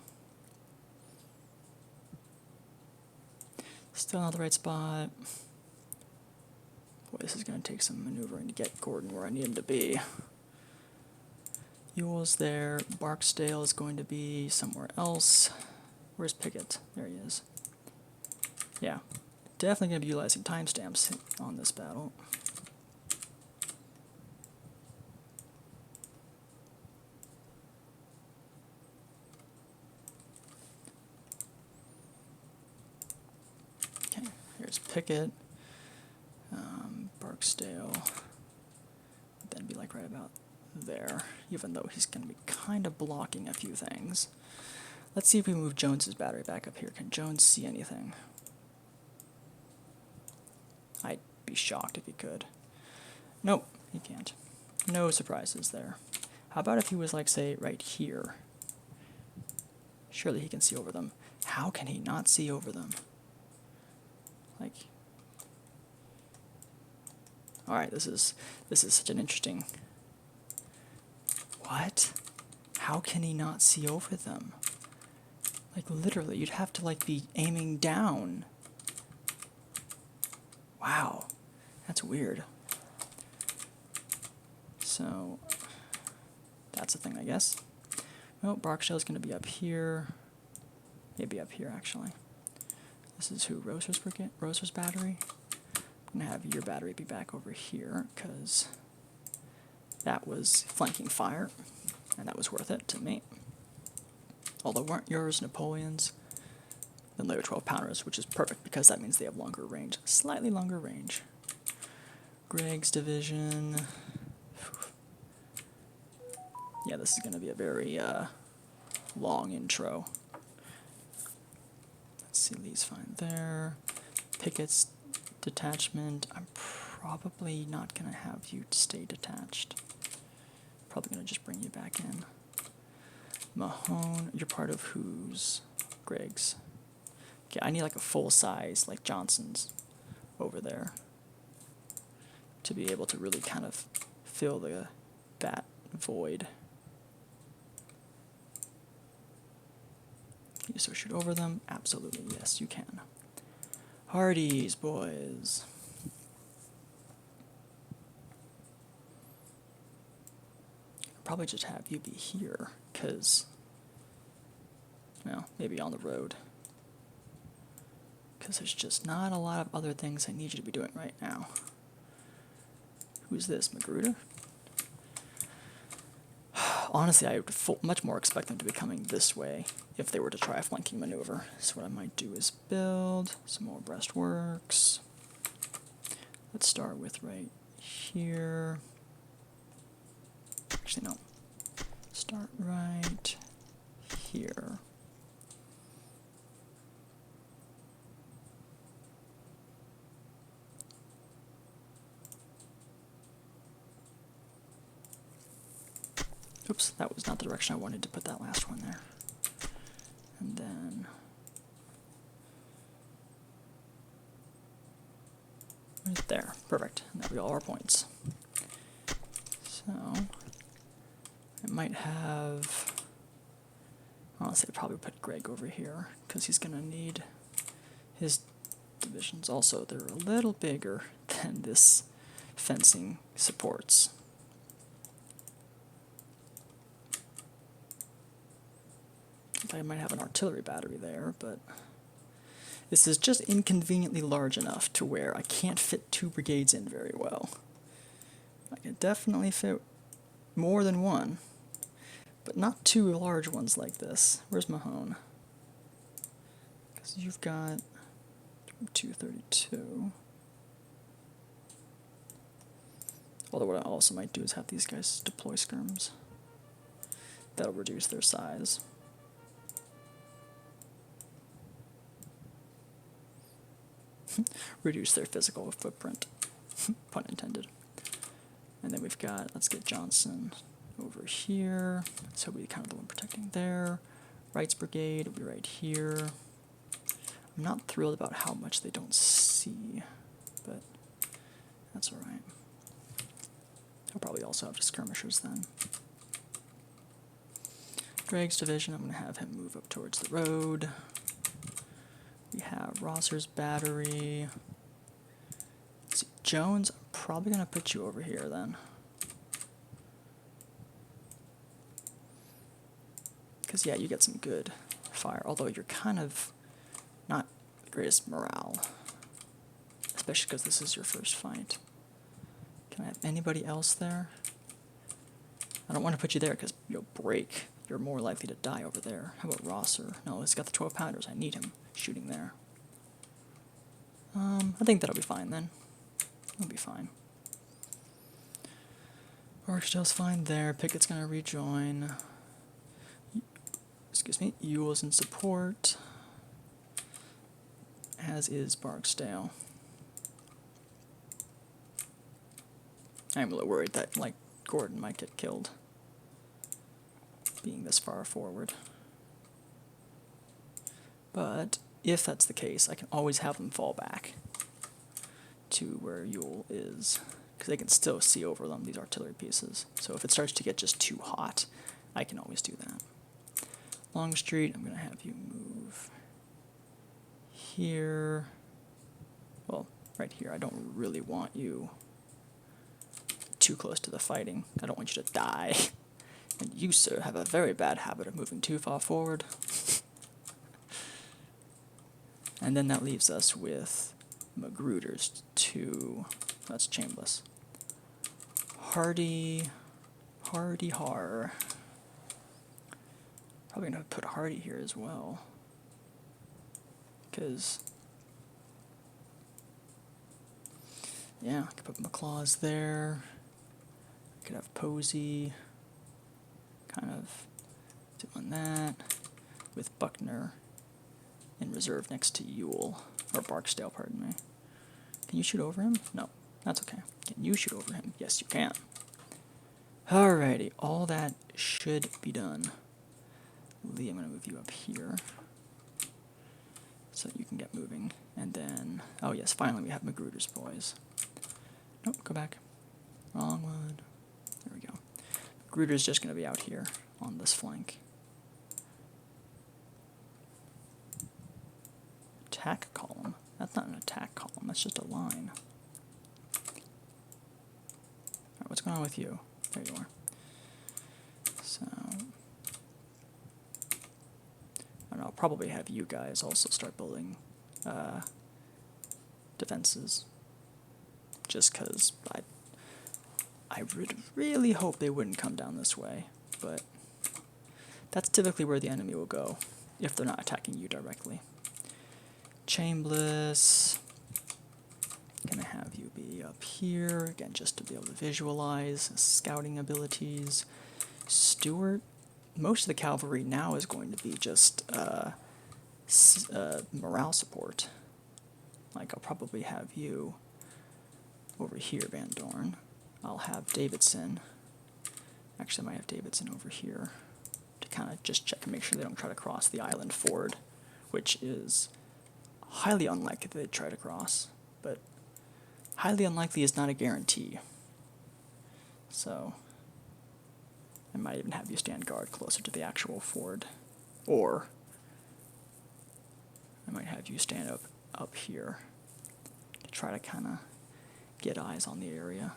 Still not the right spot. Boy, this is going to take some maneuvering to get Gordon where I need him to be. Ewell's there. Barksdale is going to be somewhere else. Where's Pickett? There he is. Yeah, definitely going to be utilizing timestamps on this battle. Okay, here's Pickett. Barksdale. Then be like right about there, even though he's going to be kind of blocking a few things. Let's see if we move Jones's battery back up here. Can Jones see anything? I'd be shocked if he could. Nope, he can't. No surprises there. How about if he was like, say, right here? Surely he can see over them. How can he not see over them? Like... Alright, this is such an interesting... What? How can he not see over them? Like, literally, you'd have to, like, be aiming down. Wow. That's weird. So, that's a thing, I guess. Oh, Barksdale's going to be up here. Maybe up here, actually. This is who? Roser's battery? I'm going to have your battery be back over here, because that was flanking fire, and that was worth it to me. Although weren't yours Napoleons, then they were 12-pounders, which is perfect, because that means they have longer range. Slightly longer range. Greg's division. Yeah, this is going to be a very long intro. Let's see, Lee's fine there. Pickett's detachment. I'm probably not going to have you stay detached. Probably going to just bring you back in. Mahone, you're part of whose? Greg's. Okay, I need like a full size, like Johnson's over there, to be able to really kind of fill that void. Can you still shoot over them? Absolutely, yes, you can. Hardee's, boys. I'll probably just have you be here, because, well, maybe on the road. Because there's just not a lot of other things I need you to be doing right now. Who's this, Magruder? Honestly, I would much more expect them to be coming this way if they were to try a flanking maneuver. So what I might do is build some more breastworks. Let's start with right here. Actually, no. Start right here. Oops, that was not the direction I wanted to put that last one there. And then... right there. Perfect. And that'll be all our points. So... I might have... honestly, I'd probably put Greg over here, because he's going to need his divisions. Also, they're a little bigger than this fencing supports. I might have an artillery battery there, but this is just inconveniently large enough to where I can't fit 2 brigades in very well. I can definitely fit more than one, but not two large ones like this. Where's Mahone? Because you've got 232. Although what I also might do is have these guys deploy skirms. That'll reduce their size. Reduce their physical footprint. Pun intended. And then we've got, let's get Johnson over here. So we'll be kind of the one protecting there. Wright's Brigade will be right here. I'm not thrilled about how much they don't see, but that's alright. I'll probably also have skirmishers then. Greg's division, I'm going to have him move up towards the road. We have Rosser's battery. Let's see, Jones, I'm probably going to put you over here then. Because, yeah, you get some good fire, although you're kind of not the greatest morale. Especially because this is your first fight. Can I have anybody else there? I don't want to put you there because you'll break. You're more likely to die over there. How about Rosser? No, he's got the 12 pounders. I need him shooting there. I think that'll be fine then. It'll be fine. Archdale's fine there. Pickett's gonna rejoin. Excuse me. Ewell's in support. As is Barksdale. I'm a little worried that, like, Gordon might get killed being this far forward. But if that's the case, I can always have them fall back to where Ewell is, because they can still see over them, these artillery pieces. So if it starts to get just too hot, I can always do that. Longstreet, I'm going to have you move here. Well, right here. I don't really want you too close to the fighting. I don't want you to die. And you, sir, have a very bad habit of moving too far forward. And then that leaves us with Magruder's two. That's Chambliss. Hardy Har. Probably gonna put Hardy here as well. Because, yeah, I could put McClaws there. I could have Posey kind of doing that with Buckner in reserve next to Ewell, or Barksdale, pardon me. Can you shoot over him? No, that's okay. Can you shoot over him? Yes, you can. Alrighty, all that should be done. Lee, I'm going to move you up here so you can get moving. And then, oh yes, finally we have Magruder's boys. Nope, go back. Wrong one. There we go. Magruder's just going to be out here on this flank. Attack column? That's not an attack column, that's just a line. Alright, what's going on with you? There you are. So, and I'll probably have you guys also start building defenses. Just because I would really hope they wouldn't come down this way, but that's typically where the enemy will go if they're not attacking you directly. Chambliss, gonna have you be up here again just to be able to visualize scouting abilities. Stewart, most of the cavalry now is going to be just morale support. Like, I'll probably have you over here, Van Dorn. I'll have Davidson. Actually, I might have Davidson over here to kind of just check and make sure they don't try to cross the island ford, which is highly unlikely that they'd try to cross, but highly unlikely is not a guarantee. So I might even have you stand guard closer to the actual ford, or I might have you stand up here to try to kind of get eyes on the area.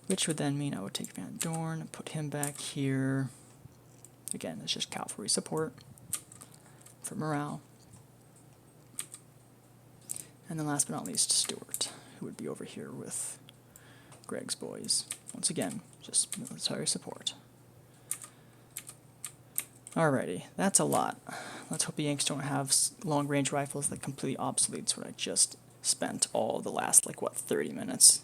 Which would then mean I would take Van Dorn and put him back here. Again, it's just cavalry support for morale. And then last but not least, Stewart, who would be over here with Greg's boys. Once again, just military support. Alrighty, that's a lot. Let's hope the Yanks don't have long-range rifles that completely obsoletes what I just spent all the last, like, what, 30 minutes.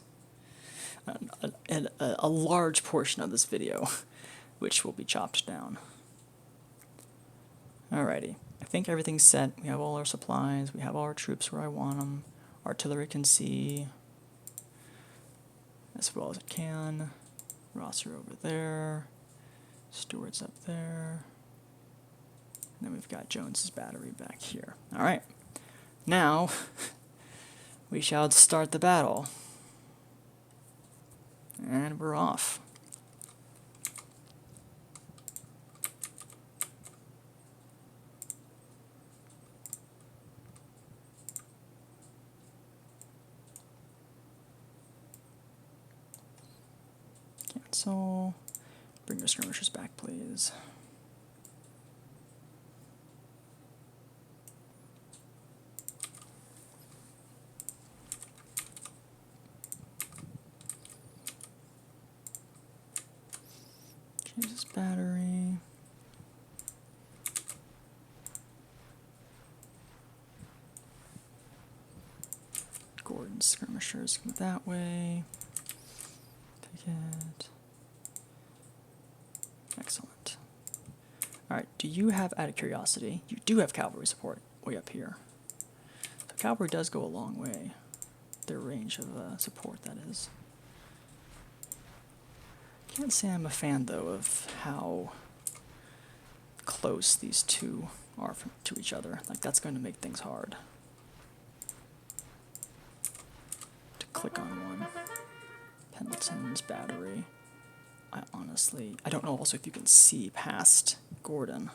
And a large portion of this video, which will be chopped down. Alrighty, I think everything's set. We have all our supplies, we have all our troops where I want them. Artillery can see as well as it can. Rosser over there. Stewart's up there. And then we've got Jones's battery back here. Alright, now we shall start the battle. And we're off. Cancel. Bring your skirmishers back, please. Change this battery. Gordon's skirmishers go that way. Take it. Excellent. Alright, do you have, out of curiosity, you do have cavalry support way up here. So cavalry does go a long way. Their range of support, that is. Can't say I'm a fan, though, of how close these two are to each other. Like, that's going to make things hard. To click on one. Pendleton's battery. I don't know also if you can see past Gordon.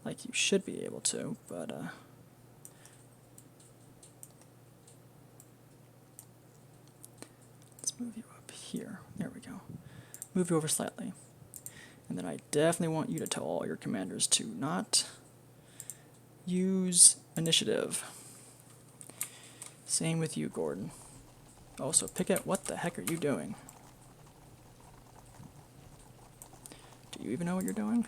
Like, you should be able to, but, let's move you up here. There we go. Move you over slightly. And then I definitely want you to tell all your commanders to not use initiative. Same with you, Gordon. Also, pick at what the heck are you doing? Do you even know what you're doing?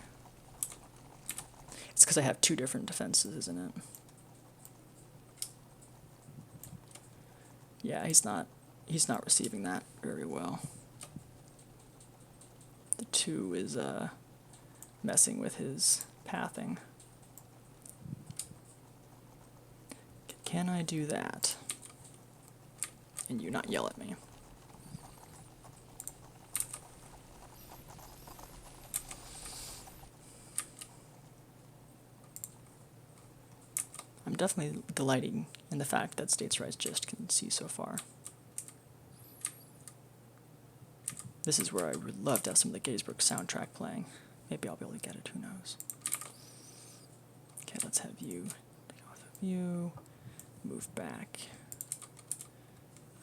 It's because I have two different defenses, isn't it? Yeah, he's not receiving that very well. The 2 is messing with his pathing. Can I do that? And you not yell at me. I'm definitely delighting in the fact that States Rise just can see so far. This is where I would love to have some of the Gettysburg soundtrack playing. Maybe I'll be able to get it, who knows. Okay, let's have you take off of you, move back.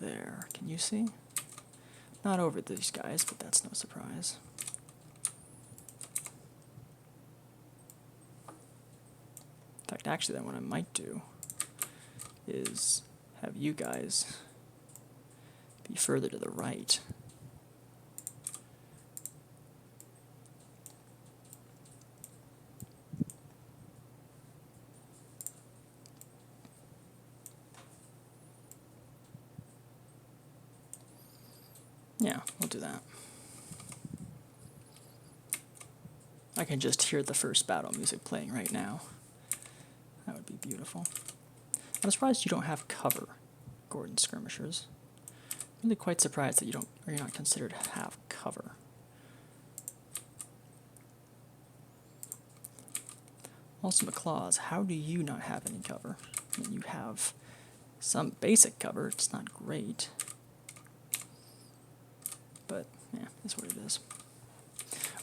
There, can you see? Not over these guys, but that's no surprise. In fact, actually, then what I might do is have you guys be further to the right. Yeah, we'll do that. I can just hear the first battle music playing right now. That would be beautiful. I'm surprised you don't have cover, Gordon skirmishers. I'm really quite surprised that you're not considered to have cover. Also, McClaws, how do you not have any cover? I mean, you have some basic cover, it's not great. But, yeah, that's what it is.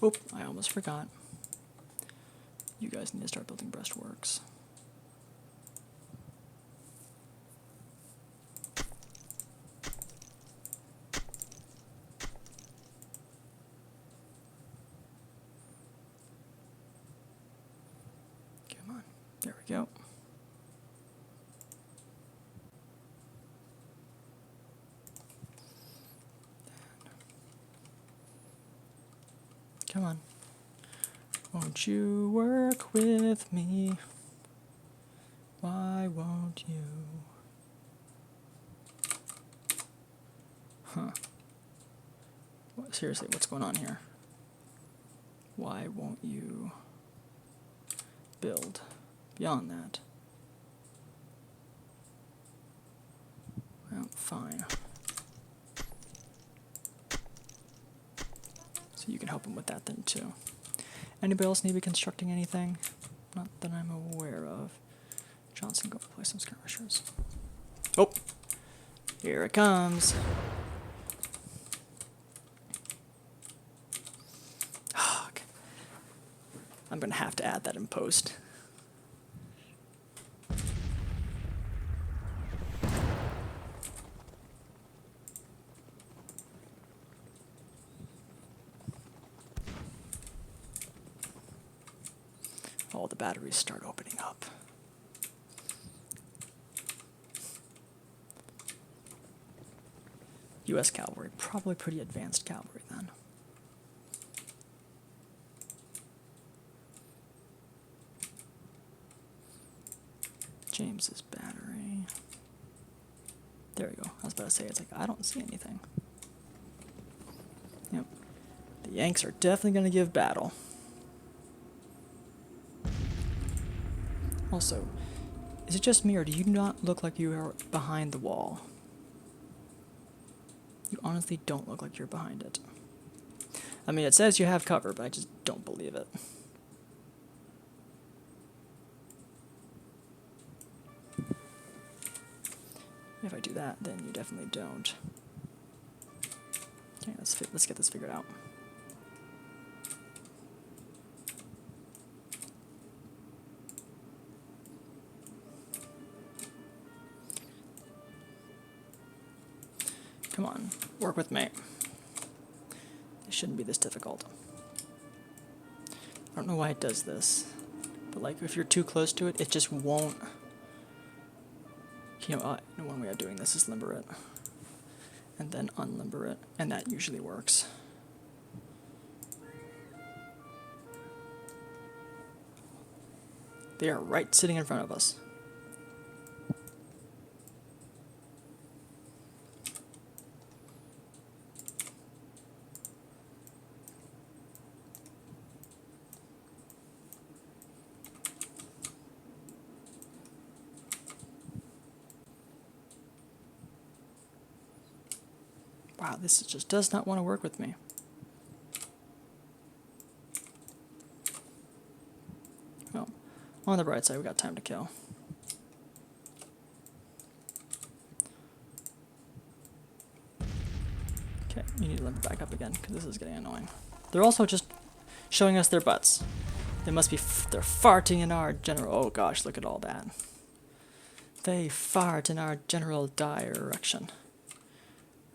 Oh, I almost forgot. You guys need to start building breastworks. Come on. There we go. Come on. Won't you work with me? Why won't you? Huh. Seriously, what's going on here? Why won't you build beyond that? Well, fine. So you can help him with that then too. Anybody else need to be constructing anything? Not that I'm aware of. Johnson, go play some skirmishers. Oh! Here it comes! Okay. I'm gonna have to add that in post. All the batteries start opening up. U.S. cavalry, probably pretty advanced cavalry then. James's battery. There we go. I was about to say, it's like, I don't see anything. Yep. The Yanks are definitely going to give battle. Also, is it just me or do you not look like you are behind the wall? You honestly don't look like you're behind it. I mean, it says you have cover, but I just don't believe it. If I do that, then you definitely don't. Okay, let's get this figured out. Come on, work with me. It shouldn't be this difficult. I don't know why it does this, but like if you're too close to it, it just won't. You know, one way of doing this is limber it, and then unlimber it, and that usually works. They are right sitting in front of us. Wow, this just does not want to work with me. Well, on the bright side, we got time to kill. Okay, you need to limber back up again, because this is getting annoying. They're also just showing us their butts. They must be, they're farting in our general, oh gosh, look at all that. They fart in our general direction.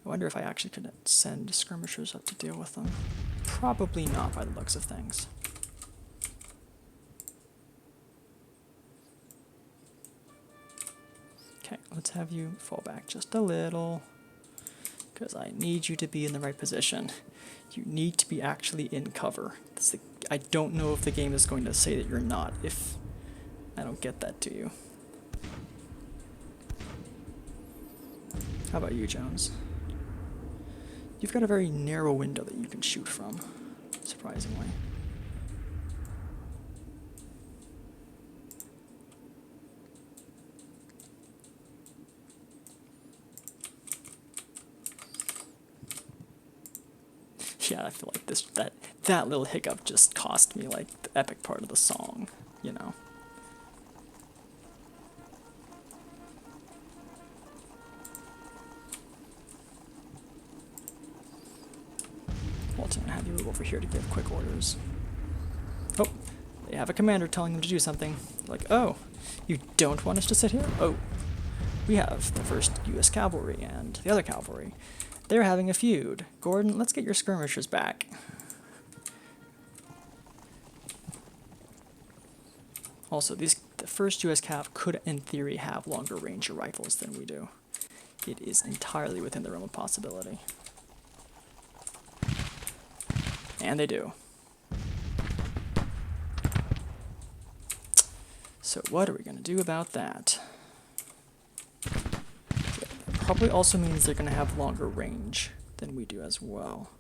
I wonder if I actually could send skirmishers up to deal with them. Probably not by the looks of things. Okay, let's have you fall back just a little, because I need you to be in the right position. You need to be actually in cover. I don't know if the game is going to say that you're not, if I don't get that to you. How about you, Jones? You've got a very narrow window that you can shoot from, surprisingly. Yeah, I feel like that little hiccup just cost me like the epic part of the song, you know. Walton, I have you move over here to give quick orders. Oh, they have a commander telling them to do something. Like, oh, you don't want us to sit here? Oh, we have the 1st U.S. Cavalry and the other cavalry. They're having a feud. Gordon, let's get your skirmishers back. Also, the 1st U.S. Cav could, in theory, have longer range rifles than we do. It is entirely within the realm of possibility. And they do. So what are we going to do about that? Probably also means they're going to have longer range than we do as well.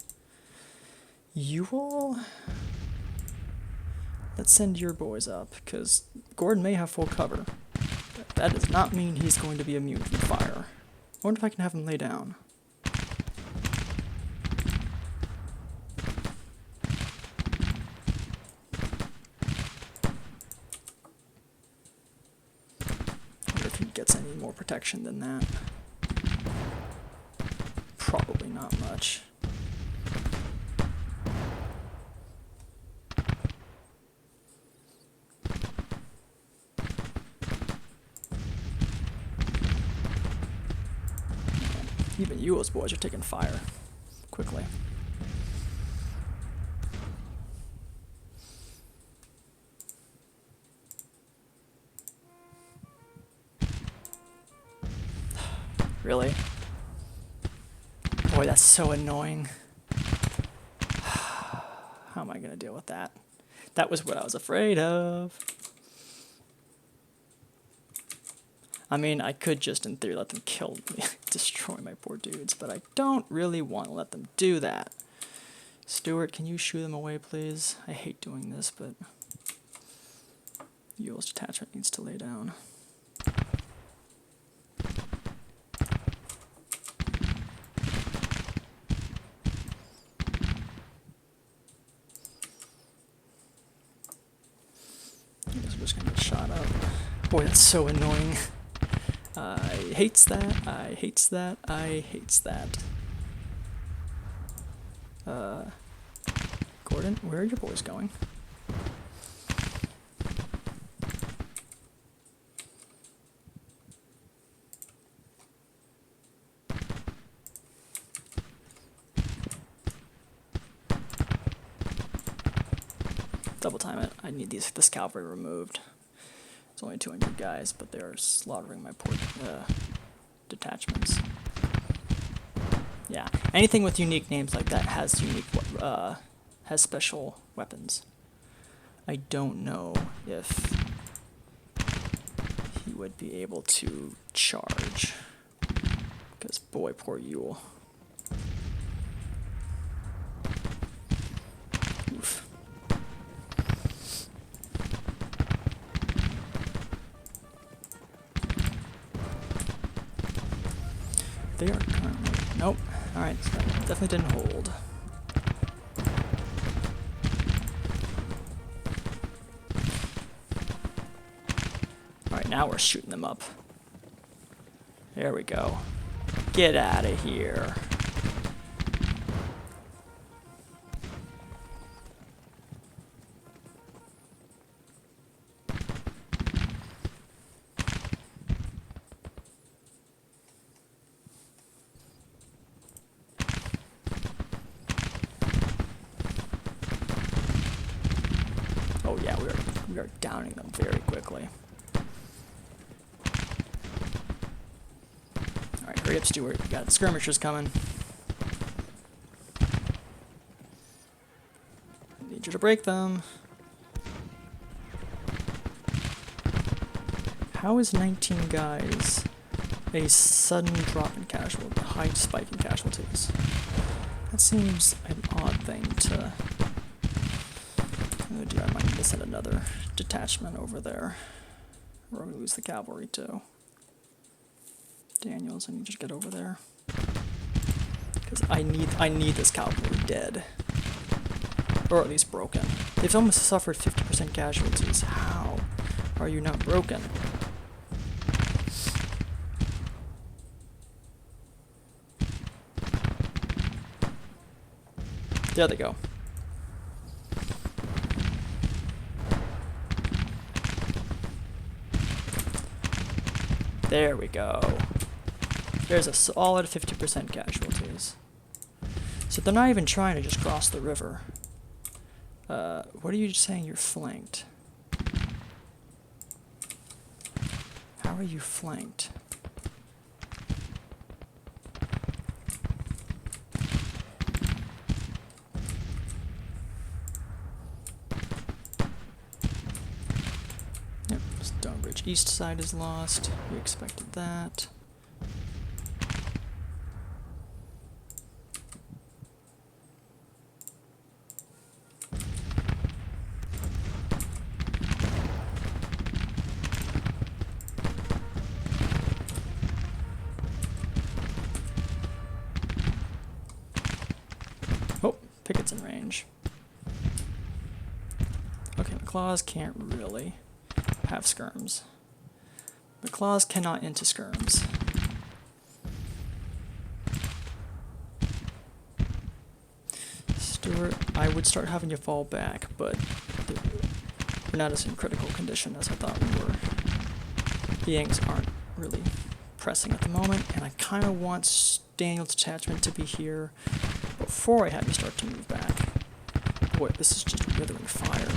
You all... Let's send your boys up, because Gordon may have full cover. But that does not mean he's going to be immune from fire. I wonder if I can have him lay down. I wonder if he gets any more protection than that. Probably not much. Even Yule's boys are taking fire quickly. Really? Boy, that's so annoying. How am I going to deal with that? That was what I was afraid of. I mean, I could just, in theory, let them kill me, destroy my poor dudes, but I don't really want to let them do that. Stuart, can you shoo them away, please? I hate doing this, but Yule's detachment needs to lay down. I guess we're just going to get shot up. Boy, that's so annoying. I hates that, I hates that, I hates that. Gordon, where are your boys going? Double time it. I need this cavalry removed. It's only 200 guys, but they're slaughtering my poor detachments. Yeah, anything with unique names like that has has special weapons. I don't know if he would be able to charge, because boy, poor Yule. Oof. They are currently... Nope. Alright, so that definitely didn't hold. Alright, now we're shooting them up. There we go. Get out of here. Oh yeah, we are downing them very quickly. Alright, hurry up, Stuart. We got skirmishers coming. Need you to break them. How is 19 guys a sudden drop in casualties, high spike in casualties? That seems an odd thing to... Oh dear, I might need to send another detachment over there. Or we lose the cavalry too. Daniels, I need you to get over there. Because I need this cavalry dead. Or at least broken. They've almost suffered 50% casualties. How are you not broken? There they go. There we go. There's a solid 50% casualties. So they're not even trying to just cross the river. What are you saying you're flanked? How are you flanked? Yep, just bridge east side is lost. We expected that. Oh, pickets in range. Okay, McClaws can't really have skirms. McClaws cannot into skirms. Stuart, I would start having you fall back, but we're not as in critical condition as I thought we were. The Yanks aren't really pressing at the moment, and I kind of want Daniel's detachment to be here before I have you start to move back. Boy, this is just withering fire.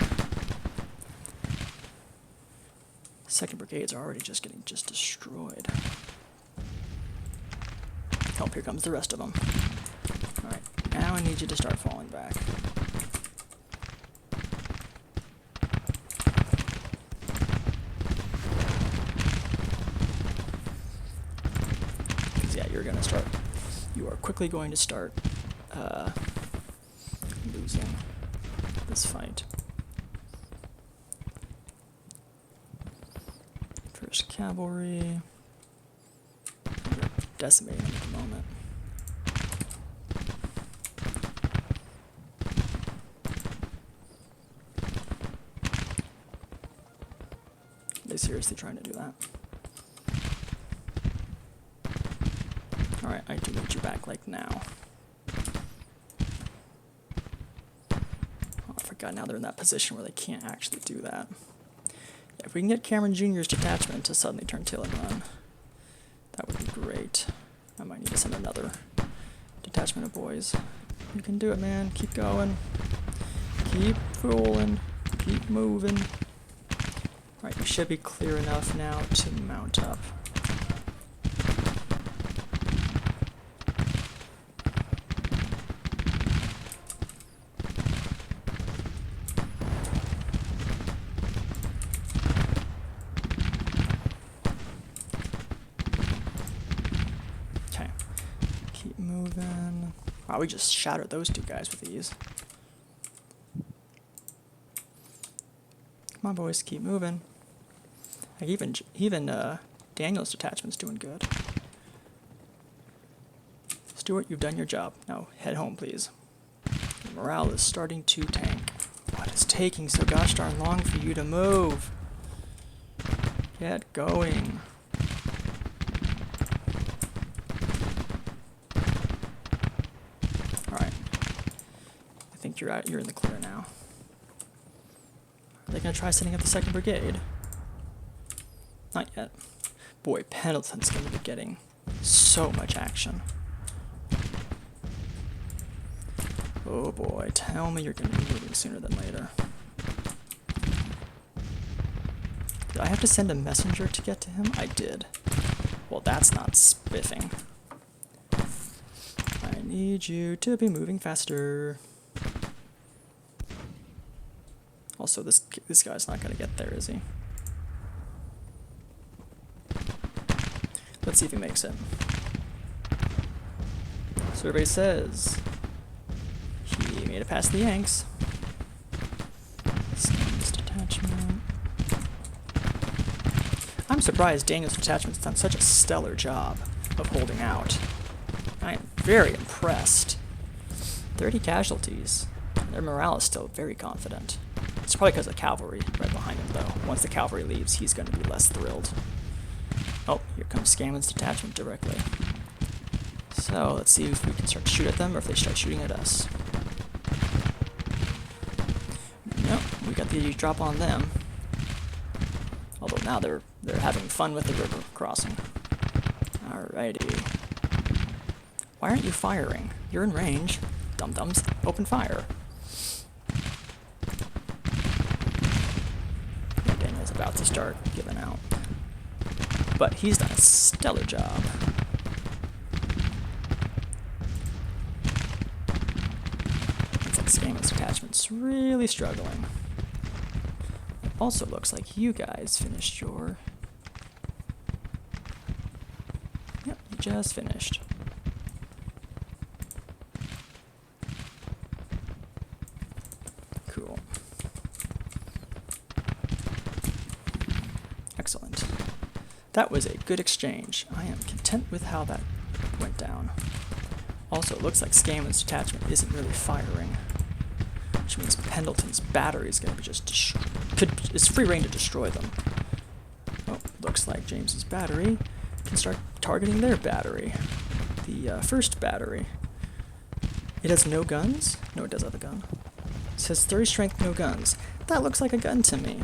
2nd Brigade's already just getting destroyed. Oh, here comes the rest of them. Alright, now I need you to start falling back. Because yeah, you are quickly going to start losing this fight. First cavalry. They're decimating at the moment. Are they seriously trying to do that? Alright, I do need you back like now. Oh, I forgot, now they're in that position where they can't actually do that. Yeah, if we can get Cameron Jr.'s detachment to suddenly turn tail and run, that would be great. I might need to send another detachment of boys. You can do it, man. Keep going. Keep rolling. Keep moving. Alright, you should be clear enough now to mount up. Okay. Keep moving. Wow, we just shattered those two guys with ease. Come on, boys, keep moving. Like even Daniel's detachment's doing good. Stuart, you've done your job. Now head home, please. Your morale is starting to tank. What is taking so gosh darn long for you to move? Get going. All right. I think you're in the clear now. Are they going to try setting up the 2nd Brigade? Not yet. Boy, Pendleton's going to be getting so much action. Oh boy, tell me you're going to be moving sooner than later. Did I have to send a messenger to get to him? I did. Well, that's not spiffing. I need you to be moving faster. Also, this guy's not going to get there, is he? Let's see if he makes it. Survey says he made it past the Yanks. This detachment. I'm surprised Daniel's detachment's done such a stellar job of holding out. I am very impressed. 30 casualties. Their morale is still very confident. It's probably because of the cavalry right behind him, though. Once the cavalry leaves, he's going to be less thrilled. Oh, here comes Scammond's detachment directly. So, let's see if we can start to shoot at them, or if they start shooting at us. Nope, we got the drop on them. Although now they're having fun with the river crossing. Alrighty. Why aren't you firing? You're in range. Dum-dums, open fire. Daniel's about to start giving out. But he's done a stellar job. It's like Scammond's detachment's really struggling. Also looks like you guys finished your... Yep, you just finished. Cool. Excellent. That was a good exchange. I am content with how that went down. Also, it looks like Scanlan's detachment isn't really firing, which means Pendleton's battery is going to be just it's free reign to destroy them. Oh, looks like James's battery can start targeting their battery, the first battery. It has no guns? No, it does have a gun. It says 30 strength, no guns. That looks like a gun to me.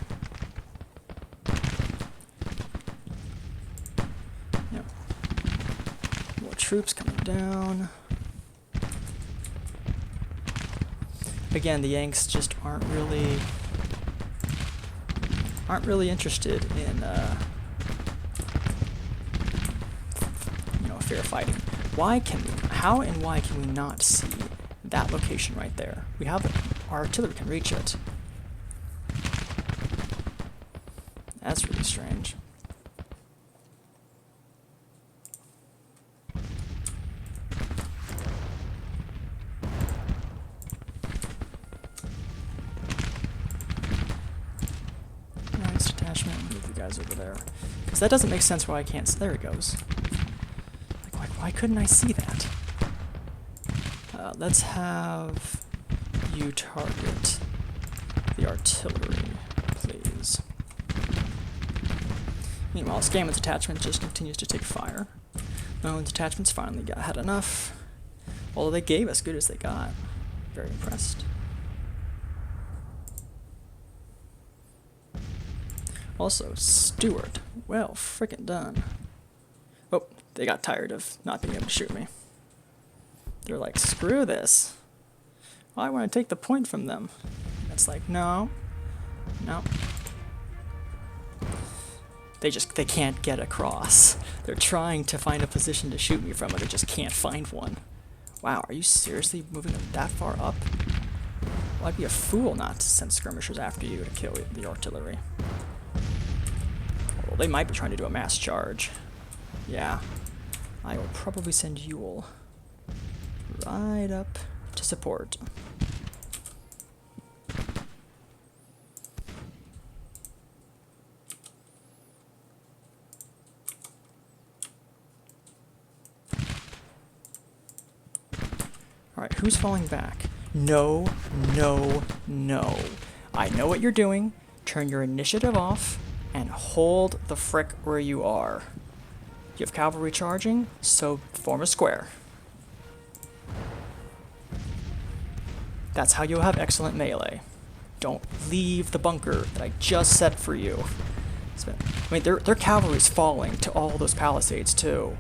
Yep. More troops coming down. Again, the Yanks just aren't really interested in fair fighting. How and why can we not see that location right there? We have it. Our artillery can reach it. That's really strange. Move you guys over there. Because that doesn't make sense why I can't... There it goes. Like, why couldn't I see that? Let's have you target the artillery, please. Meanwhile, Scanlan's detachment just continues to take fire. My own detachments finally had enough. Although they gave as good as they got. Very impressed. Also, Stewart. Well, frickin' done. Oh, they got tired of not being able to shoot me. They're like, screw this. Well, I want to take the point from them. It's like, no. No. They can't get across. They're trying to find a position to shoot me from, but they just can't find one. Wow, are you seriously moving them that far up? Well, I'd be a fool not to send skirmishers after you to kill the artillery. They might be trying to do a mass charge. Yeah. I will probably send Ewell right up to support. Alright, who's falling back? No, no, no. I know what you're doing. Turn your initiative off. And hold the frick where you are. You have cavalry charging, so form a square. That's how you'll have excellent melee. Don't leave the bunker that I just set for you. I mean, their cavalry's falling to all those palisades too.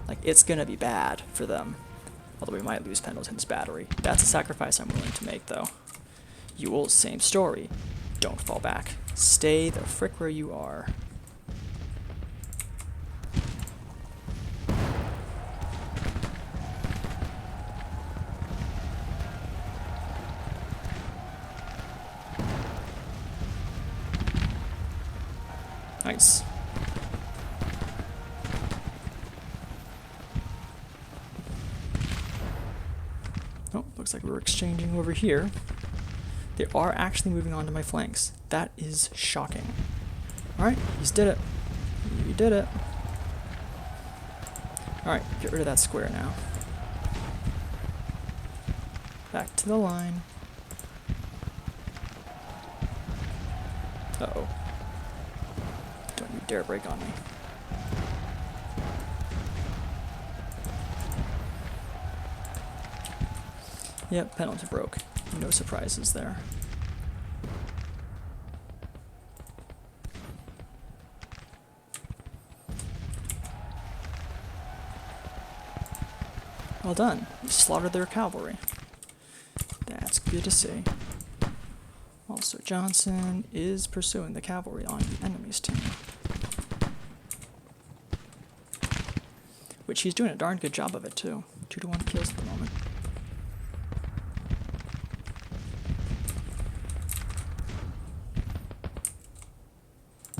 Like, it's gonna be bad for them. Although we might lose Pendleton's battery. That's a sacrifice I'm willing to make, though. Ewell, same story. Don't fall back. Stay the frick where you are. Nice. Oh, looks like we're exchanging over here. They are actually moving on to my flanks. That is shocking. Alright, he's did it. You did it. Alright, get rid of that square now. Back to the line. Uh-oh. Don't you dare break on me. Yep, Pendleton broke. No surprises there. Well done. You slaughtered their cavalry. That's good to see. Also, Johnson is pursuing the cavalry on the enemy's team. Which he's doing a darn good job of it, too. 2-to-1 kills at the moment.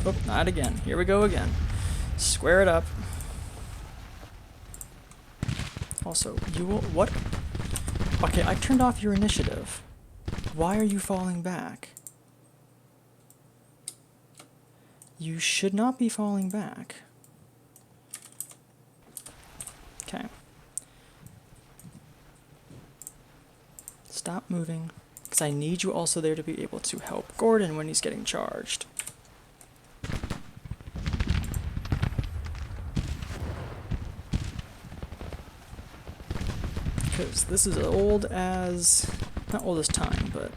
Oh, not again. Here we go again. Square it up. Also, you will... What? Okay, I turned off your initiative. Why are you falling back? You should not be falling back. Okay. Stop moving. Because I need you also there to be able to help Gordon when he's getting charged. Because this is old as... not old as time, but...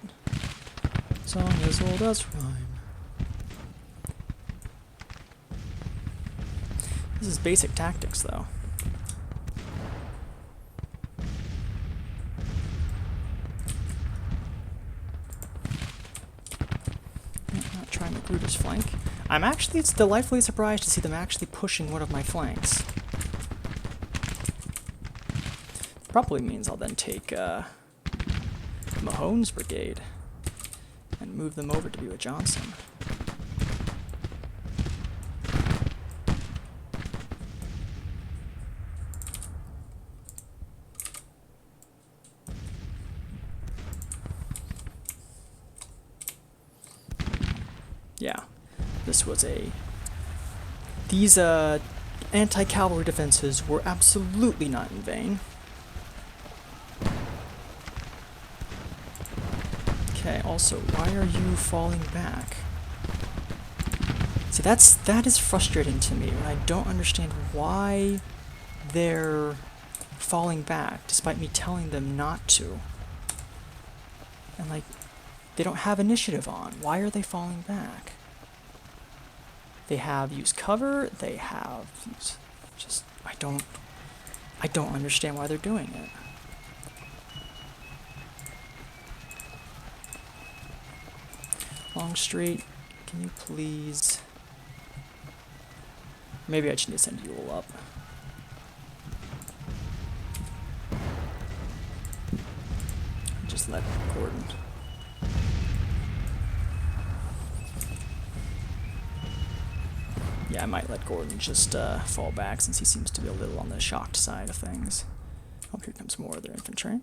song as old as rhyme. This is basic tactics, though. Not trying to root his flank. I'm actually delightfully surprised to see them actually pushing one of my flanks. Probably means I'll then take Mahone's brigade and move them over to be with Johnson. Yeah, this was a... These anti-cavalry defenses were absolutely not in vain. Okay, also, why are you falling back? See, that is frustrating to me, and I don't understand why they're falling back, despite me telling them not to. And, like, they don't have initiative on. Why are they falling back? They have used cover, they have used... just... I don't understand why they're doing it. Longstreet, can you please... Maybe I just need to send you all up. Just let Gordon... Yeah, I might let Gordon just fall back since he seems to be a little on the shocked side of things. Oh, here comes more of their infantry.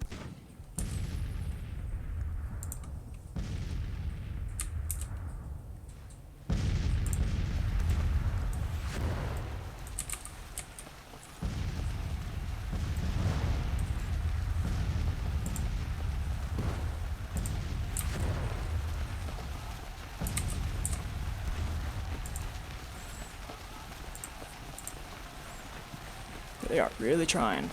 They are really trying.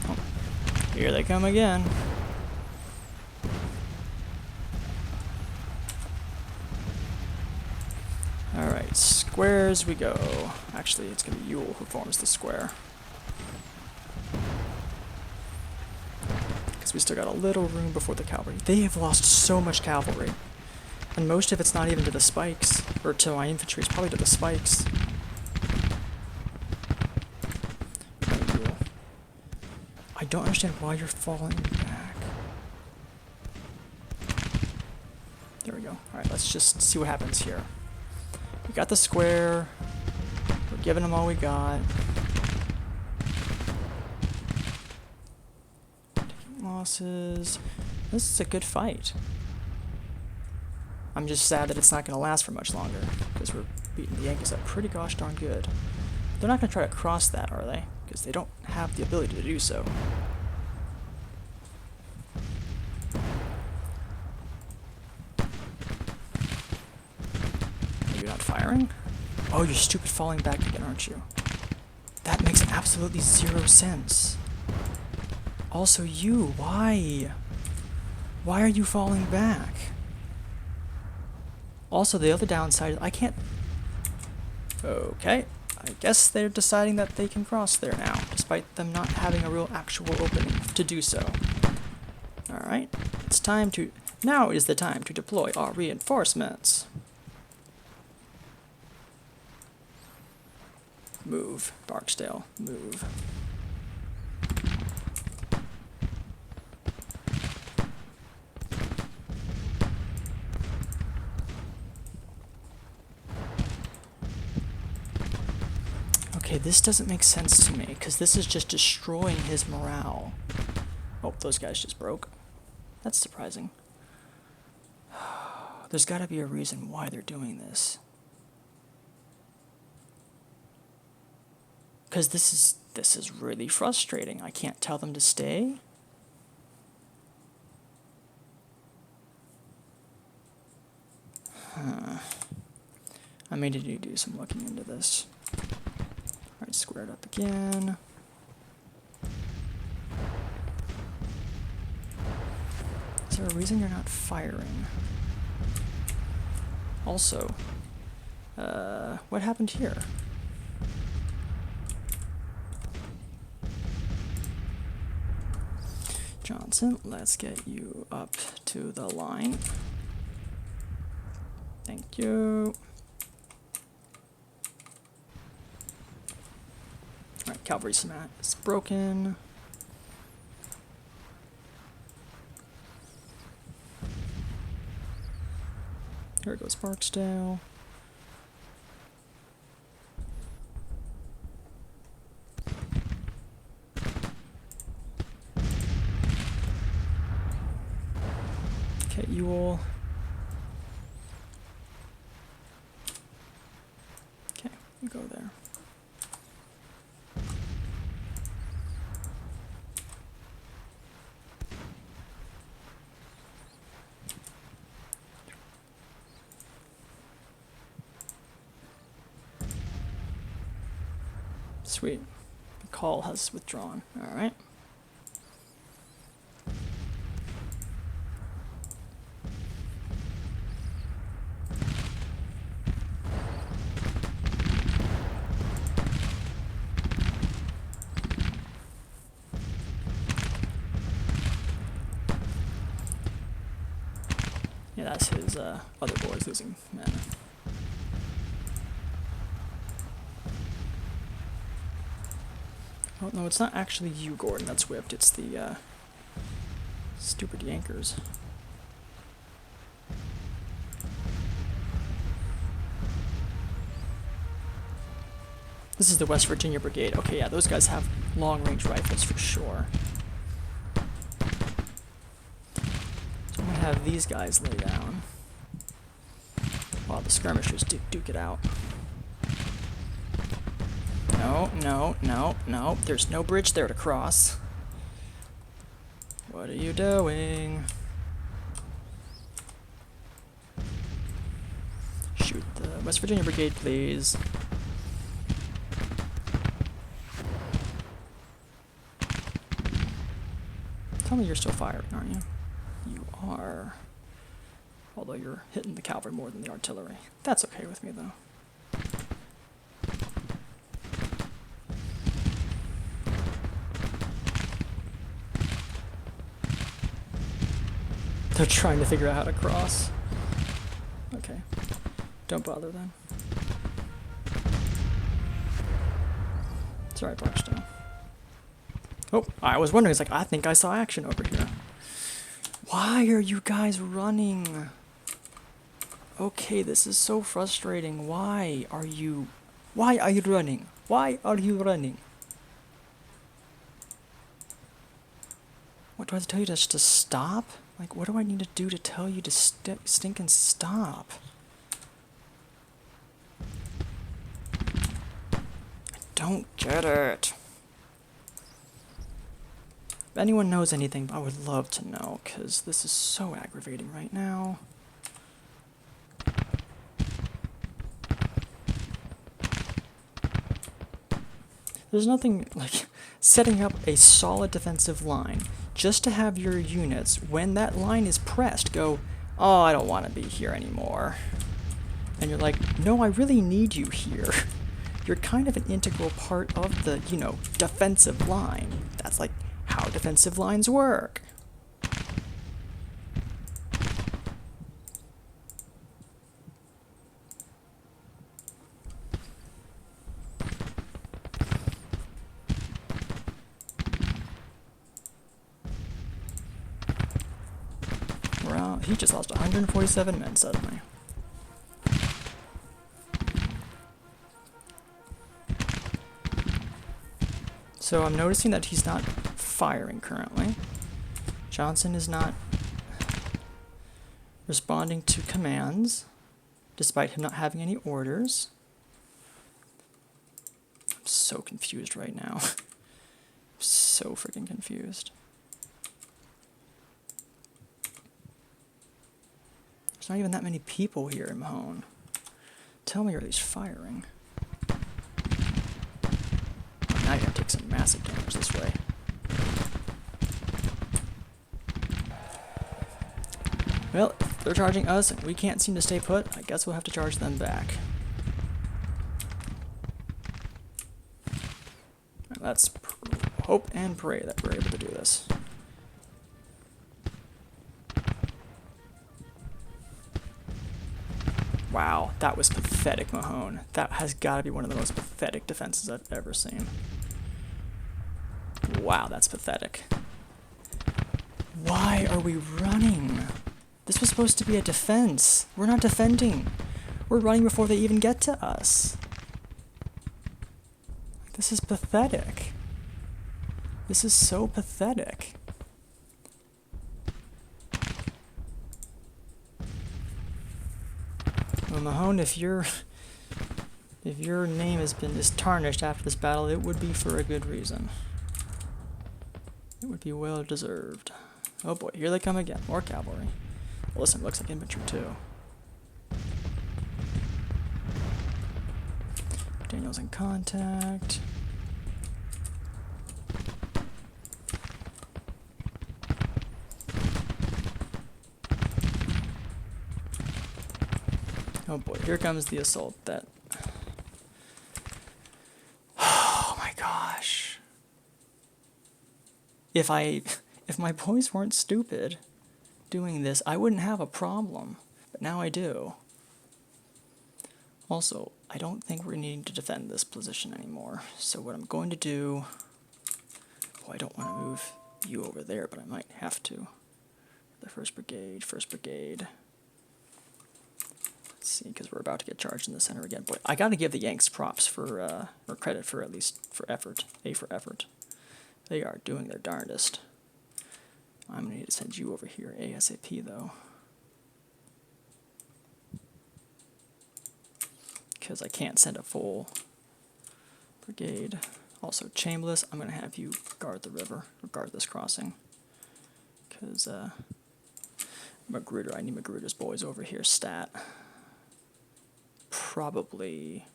Oh, here they come again. Alright, squares we go. Actually, it's going to be Yule who forms the square. Because we still got a little room before the cavalry. They have lost so much cavalry. And most of it's not even to the spikes, or to my infantry, it's probably to the spikes. I don't understand why you're falling back. There we go. Alright, let's just see what happens here. We got the square. We're giving them all we got. Taking losses. This is a good fight. I'm just sad that it's not going to last for much longer, because we're beating the Yankees up pretty gosh darn good. They're not going to try to cross that, are they? Because they don't have the ability to do so. You're not firing? Oh, you're stupid falling back again, aren't you? That makes absolutely zero sense. Also, you, why? Why are you falling back? Also, the other downside is I can't... Okay. I guess they're deciding that they can cross there now, despite them not having a real actual opening to do so. Alright, it's time to... Now is the time to deploy our reinforcements. Move, Barksdale, move. Okay, this doesn't make sense to me, because this is just destroying his morale. Oh, those guys just broke. That's surprising. There's got to be a reason why they're doing this. Because this is really frustrating. I can't tell them to stay. I may need to do some looking into this. Alright, square it up again. Is there a reason you're not firing? Also, what happened here? Johnson, let's get you up to the line. Thank you. Alright, cavalry smash is broken. Here goes Barksdale. Okay, Ewell. Okay, you go there. Sweet. The call has withdrawn. All right. Yeah, that's his other boys losing men. Oh, no, it's not actually you, Gordon, that's whipped. It's the stupid Yankers. This is the West Virginia Brigade. Okay, yeah, those guys have long-range rifles for sure. So I'm going to have these guys lay down while the skirmishers duke it out. No, no, no, no. There's no bridge there to cross. What are you doing? Shoot the West Virginia Brigade, please. Tell me you're still firing, aren't you? You are. Although you're hitting the cavalry more than the artillery. That's okay with me, though. They're trying to figure out how to cross. Okay. Don't bother then. It's alright, Barksdale. Oh, I was wondering, it's like, I think I saw action over here. Why are you guys running? Okay, this is so frustrating. Why are you running? Why are you running? What do I have to tell you to stop? Like, what do I need to do to tell you to stink and stop? I don't get it. If anyone knows anything, I would love to know, because this is so aggravating right now. There's nothing like setting up a solid defensive line just to have your units, when that line is pressed, go, oh, I don't want to be here anymore. And you're like, no, I really need you here. You're kind of an integral part of the, you know, defensive line. That's like how defensive lines work. Well, he just lost 147 men suddenly. So I'm noticing that he's not firing currently. Johnson is not responding to commands, despite him not having any orders. I'm so confused right now. So freaking confused. There's not even that many people here in Mahone. Tell me, are these firing? Now you're gonna take some massive damage this way. Well, if they're charging us and we can't seem to stay put, I guess we'll have to charge them back. Let's hope and pray that we're able to do this. Wow, that was pathetic, Mahone. That has got to be one of the most pathetic defenses I've ever seen. Wow, that's pathetic. Why are we running? This was supposed to be a defense. We're not defending. We're running before they even get to us. This is pathetic. This is so pathetic. Well, Mahone, if your name is tarnished after this battle, it would be for a good reason. It would be well deserved. Oh boy, here they come again. More cavalry. Well, listen, it looks like infantry too. Daniel's in contact. Oh boy, here comes the assault that... Oh my gosh. If my boys weren't stupid doing this, I wouldn't have a problem. But now I do. Also, I don't think we're needing to defend this position anymore. So what I'm going to do... Oh, I don't want to move you over there, but I might have to. The 1st Brigade, 1st Brigade... See, because we're about to get charged in the center again. But I got to give the Yanks props for, or credit for at least for effort. A for effort. They are doing their darndest. I'm going to need to send you over here ASAP, though. Because I can't send a full brigade. Also, Chambliss, I'm going to have you guard the river, or guard this crossing. Because, Magruder, I need Magruder's boys over here, stat. Probably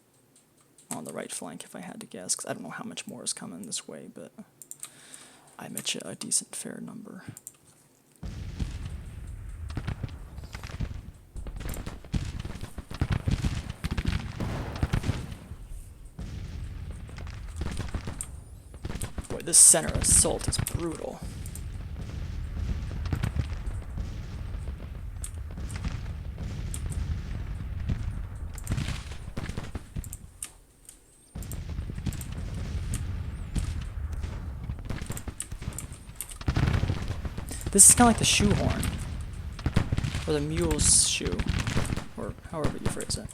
on the right flank if I had to guess, because I don't know how much more is coming this way, but I bet you a decent fair number. Boy, this center assault is brutal. This is kind of like the shoehorn, or the mule's shoe, or however you phrase it.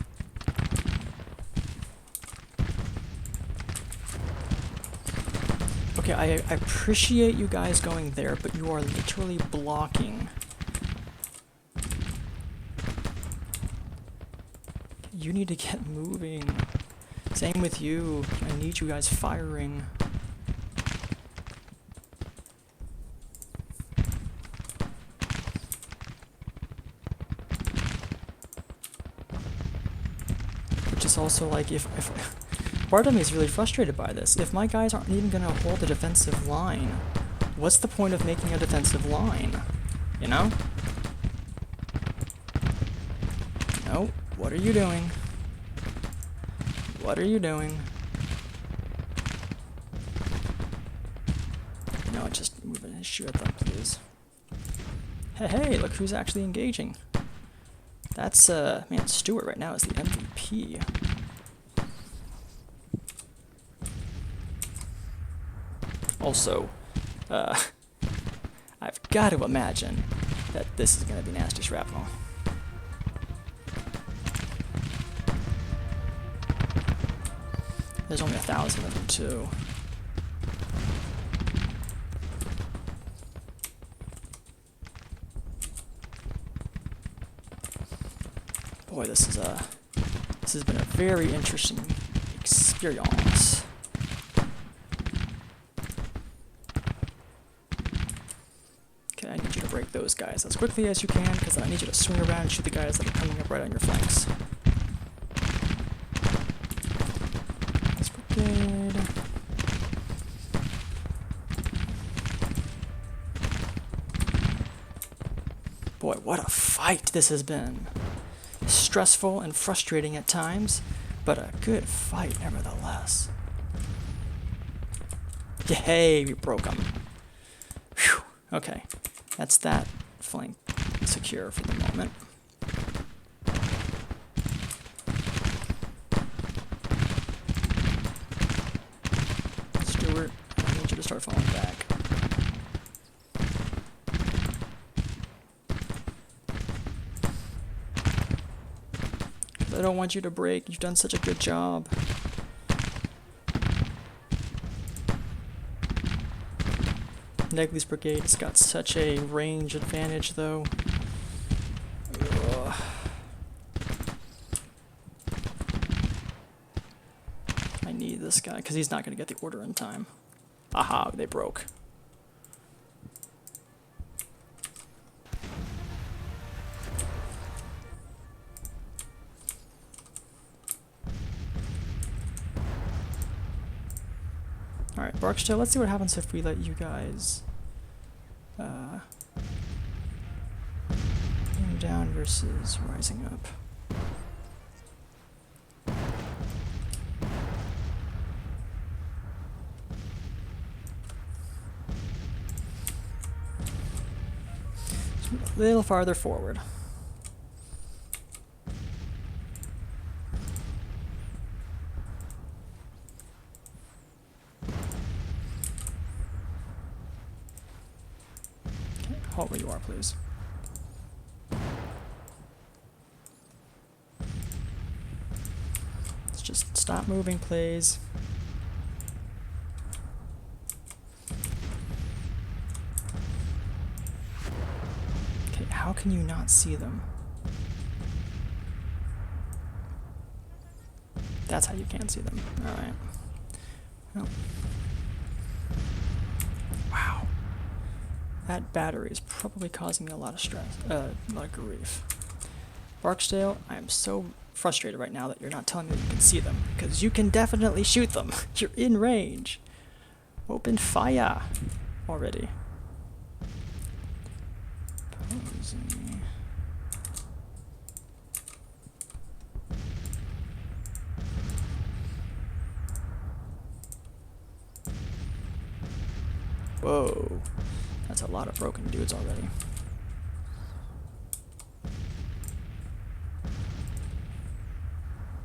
Okay, I appreciate you guys going there, but you are literally blocking. You need to get moving. Same with you. I need you guys firing. It's also like if part of me is really frustrated by this. If my guys aren't even gonna hold a defensive line, what's the point of making a defensive line? You know? No, what are you doing? What are you doing? No, just move an issue at them, please. Hey, look who's actually engaging. That's, man, Stewart right now is the MVP. Also, I've got to imagine that this is going to be nasty shrapnel. There's only 1,000 of them, too. Boy, this has been a very interesting experience. Okay, I need you to break those guys as quickly as you can, because I need you to swing around and shoot the guys that are coming up right on your flanks. That's brigade. Boy, what a fight this has been. Stressful and frustrating at times, but a good fight nevertheless. Yay, we broke them. Whew. Okay, that's that flank secure for the moment. Stuart, I need you to start falling back. I don't want you to break. You've done such a good job. Negley's brigade has got such a range advantage, though. Ugh. I need this guy, because he's not going to get the order in time. Aha, they broke. Alright, Barksdale, let's see what happens if we let you guys going down versus rising up. A little farther forward. Halt where you are, please. Let's just stop moving, please. Okay, how can you not see them? That's how you can't see them. Alright. Well. Wow. That battery is probably causing me a lot of stress, a lot of grief. Barksdale, I am so frustrated right now that you're not telling me that you can see them, because you can definitely shoot them. You're in range. Open fire already. Posing. Whoa. That's a lot of broken dudes already.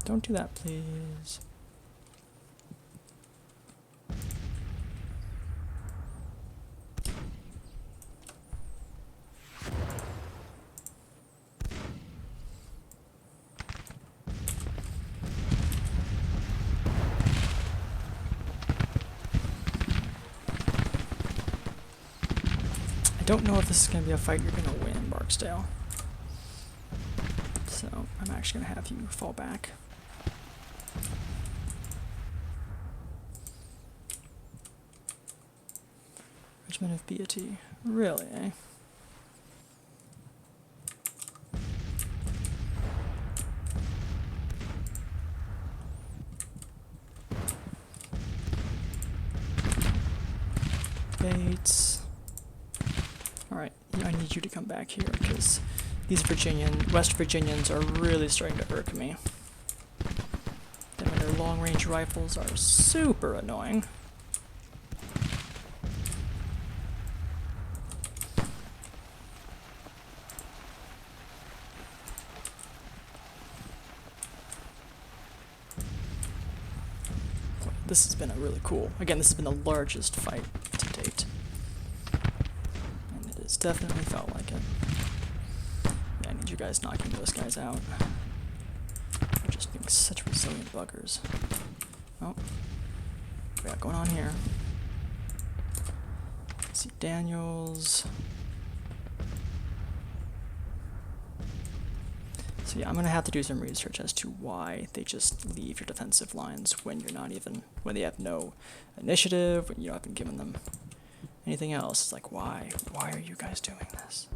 Don't do that, please. I don't know if this is going to be a fight you're going to win, Barksdale. So I'm actually going to have you fall back. Regiment of Beatty. Really, eh? Bates. Alright, I need you to come back here, because these West Virginians are really starting to irk me. Them and their long-range rifles are super annoying. This has been a really cool. Again, this has been the largest fight to date. And it has definitely felt like it. Yeah, I need you guys knocking those guys out. They're just being such resilient buggers. Oh. What we got going on here? Let's see, Daniels. So yeah, I'm gonna have to do some research as to why they just leave your defensive lines when you're not even, when they have no initiative, when you haven't given them anything else. It's like, why? Why are you guys doing this?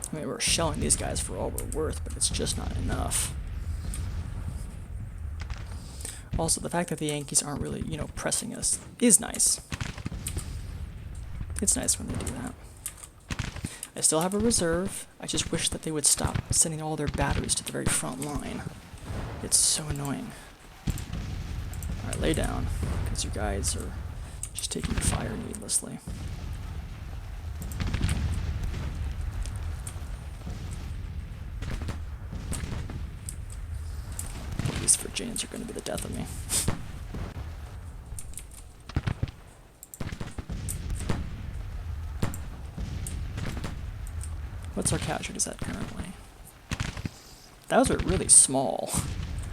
I mean, we're shelling these guys for all we're worth, but it's just not enough. Also, the fact that the Yankees aren't really, you know, pressing us is nice. It's nice when they do that. I still have a reserve. I just wish that they would stop sending all their batteries to the very front line. It's so annoying. Alright, lay down, because you guys are just taking fire needlessly. These Virginians are going to be the death of me. What's our casualties at currently? Those are really small.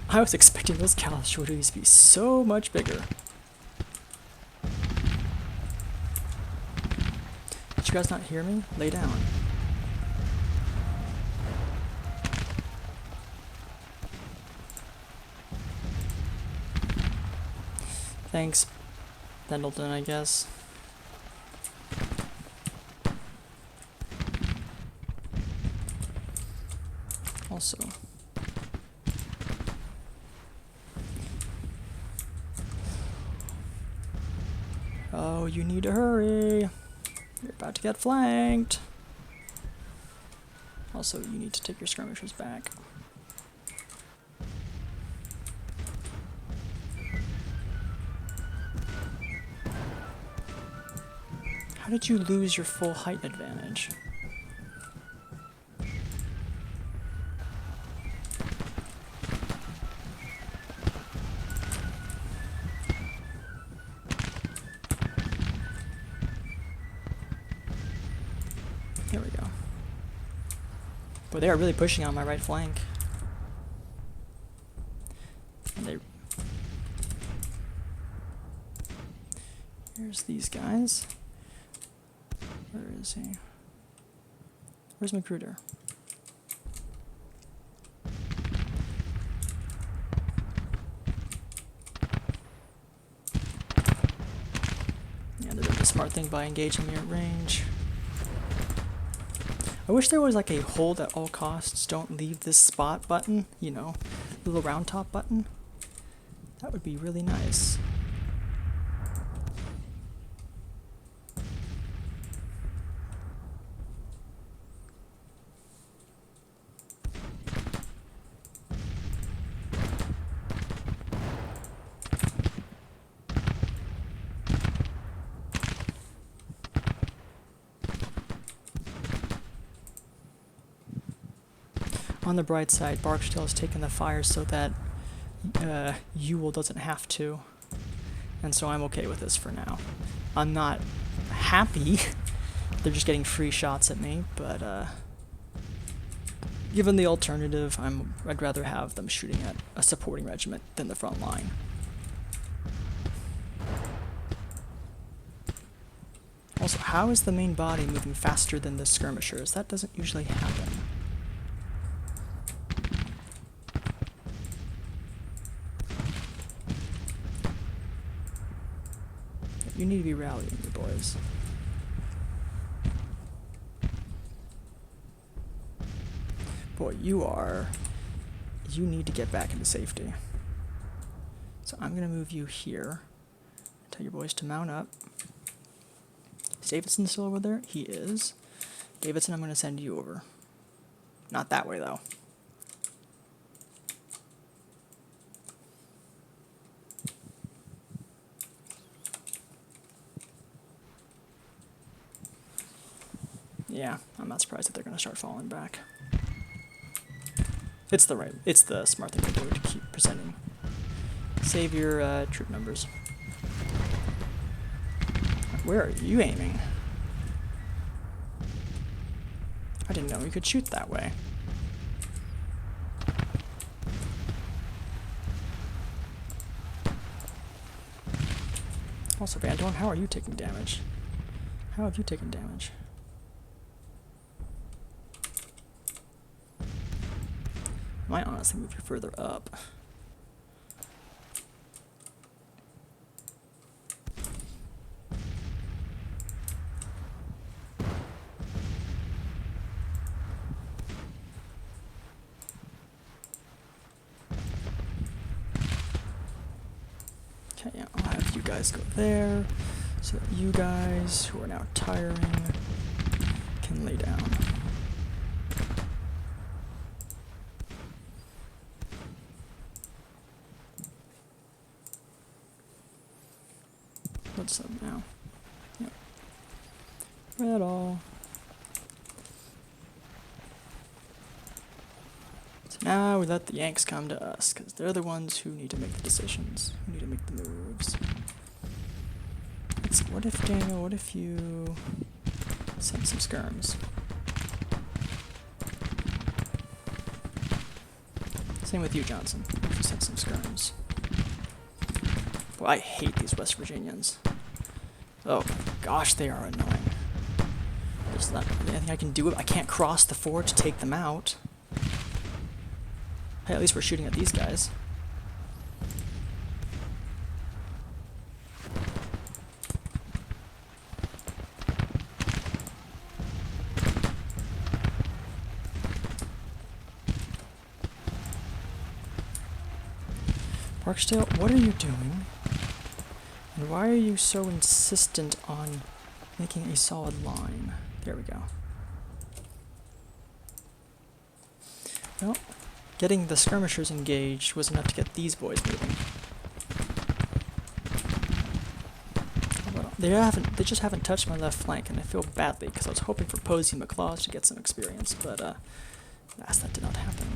I was expecting those casualties to be so much bigger. Did you guys not hear me? Lay down. Thanks, Pendleton, I guess. Also, oh, you need to hurry. You're about to get flanked. Also, you need to take your skirmishers back. How did you lose your full height advantage? There we go. But they are really pushing on my right flank. And they... Here's these guys. Where is he? Where's Magruder? Yeah, they're doing the smart thing by engaging me at range. I wish there was like a hold at all costs, don't leave this spot button, you know, the little round top button. That would be really nice. On the bright side, Barksdale has taken the fire so that Ewell doesn't have to. And so I'm okay with this for now. I'm not happy. They're just getting free shots at me, but given the alternative, I'd rather have them shooting at a supporting regiment than the front line. Also, how is the main body moving faster than the skirmishers? That doesn't usually happen. You need to be rallying your boys. Boy, you need to get back into safety. So I'm gonna move you here. Tell your boys to mount up. Is Davidson still over there? He is. Davidson, I'm gonna send you over. Not that way though. Yeah, I'm not surprised that they're gonna start falling back. It's the smart thing to do to keep presenting. Save your troop numbers. Where are you aiming? I didn't know you could shoot that way. Also, Van Dorn, how are you taking damage? How have you taken damage? Might honestly move you further up. Okay, yeah, I'll have you guys go there, so that you guys, who are now tiring, can lay down. What's up now? Yep. Red all. So now we let the Yanks come to us, because they're the ones who need to make the decisions, who need to make the moves. Let's see, what if, Daniel, what if you send some skirms? Same with you, Johnson. What if you send some skirms? Boy, I hate these West Virginians. Oh my gosh, they are annoying. There's not really anything I can do. I can't cross the ford to take them out. Hey, at least we're shooting at these guys. Barksdale, what are you doing? And why are you so insistent on making a solid line? There we go. Well, getting the skirmishers engaged was enough to get these boys moving. Well, they just haven't touched my left flank, and I feel badly because I was hoping for Posey and McClaws to get some experience, but alas, that did not happen.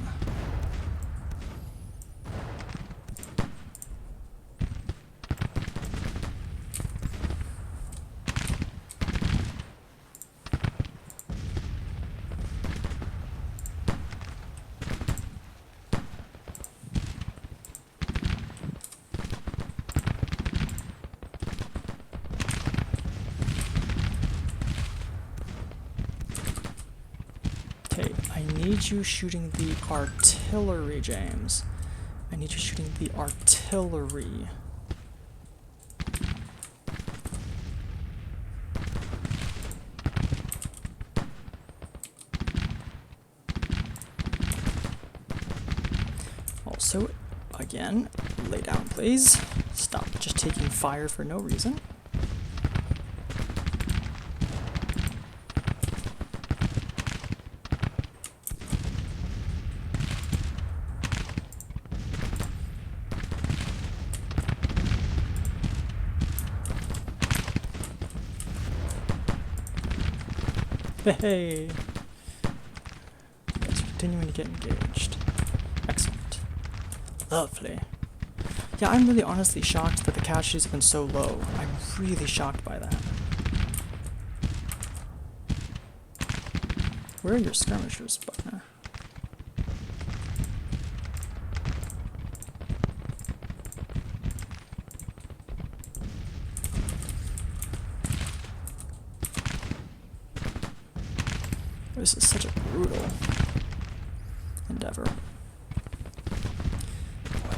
Okay, I need you shooting the artillery, James. I need you shooting the artillery. Also, again, lay down, please. Stop just taking fire for no reason. Hey! Guys are continuing to get engaged. Excellent. Lovely. Yeah, I'm really honestly shocked that the casualties have been so low. I'm really shocked by that. Where are your skirmishers, Buckner? This is such a brutal endeavor. Boy,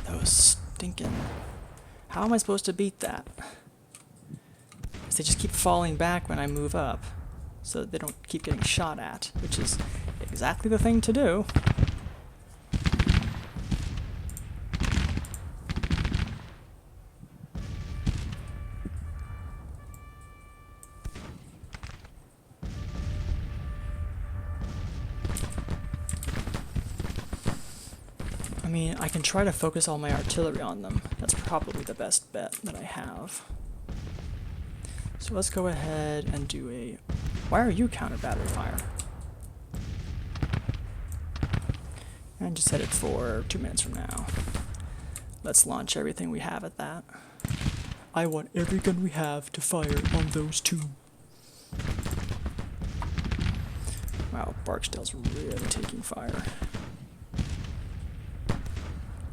those stinking... How am I supposed to beat that? Because they just keep falling back when I move up, so that they don't keep getting shot at, which is exactly the thing to do. I mean, I can try to focus all my artillery on them. That's probably the best bet that I have. So let's go ahead and do a... Why are you counter battery fire? And just set it for 2 minutes from now. Let's launch everything we have at that. I want every gun we have to fire on those two. Wow, Barksdale's really taking fire.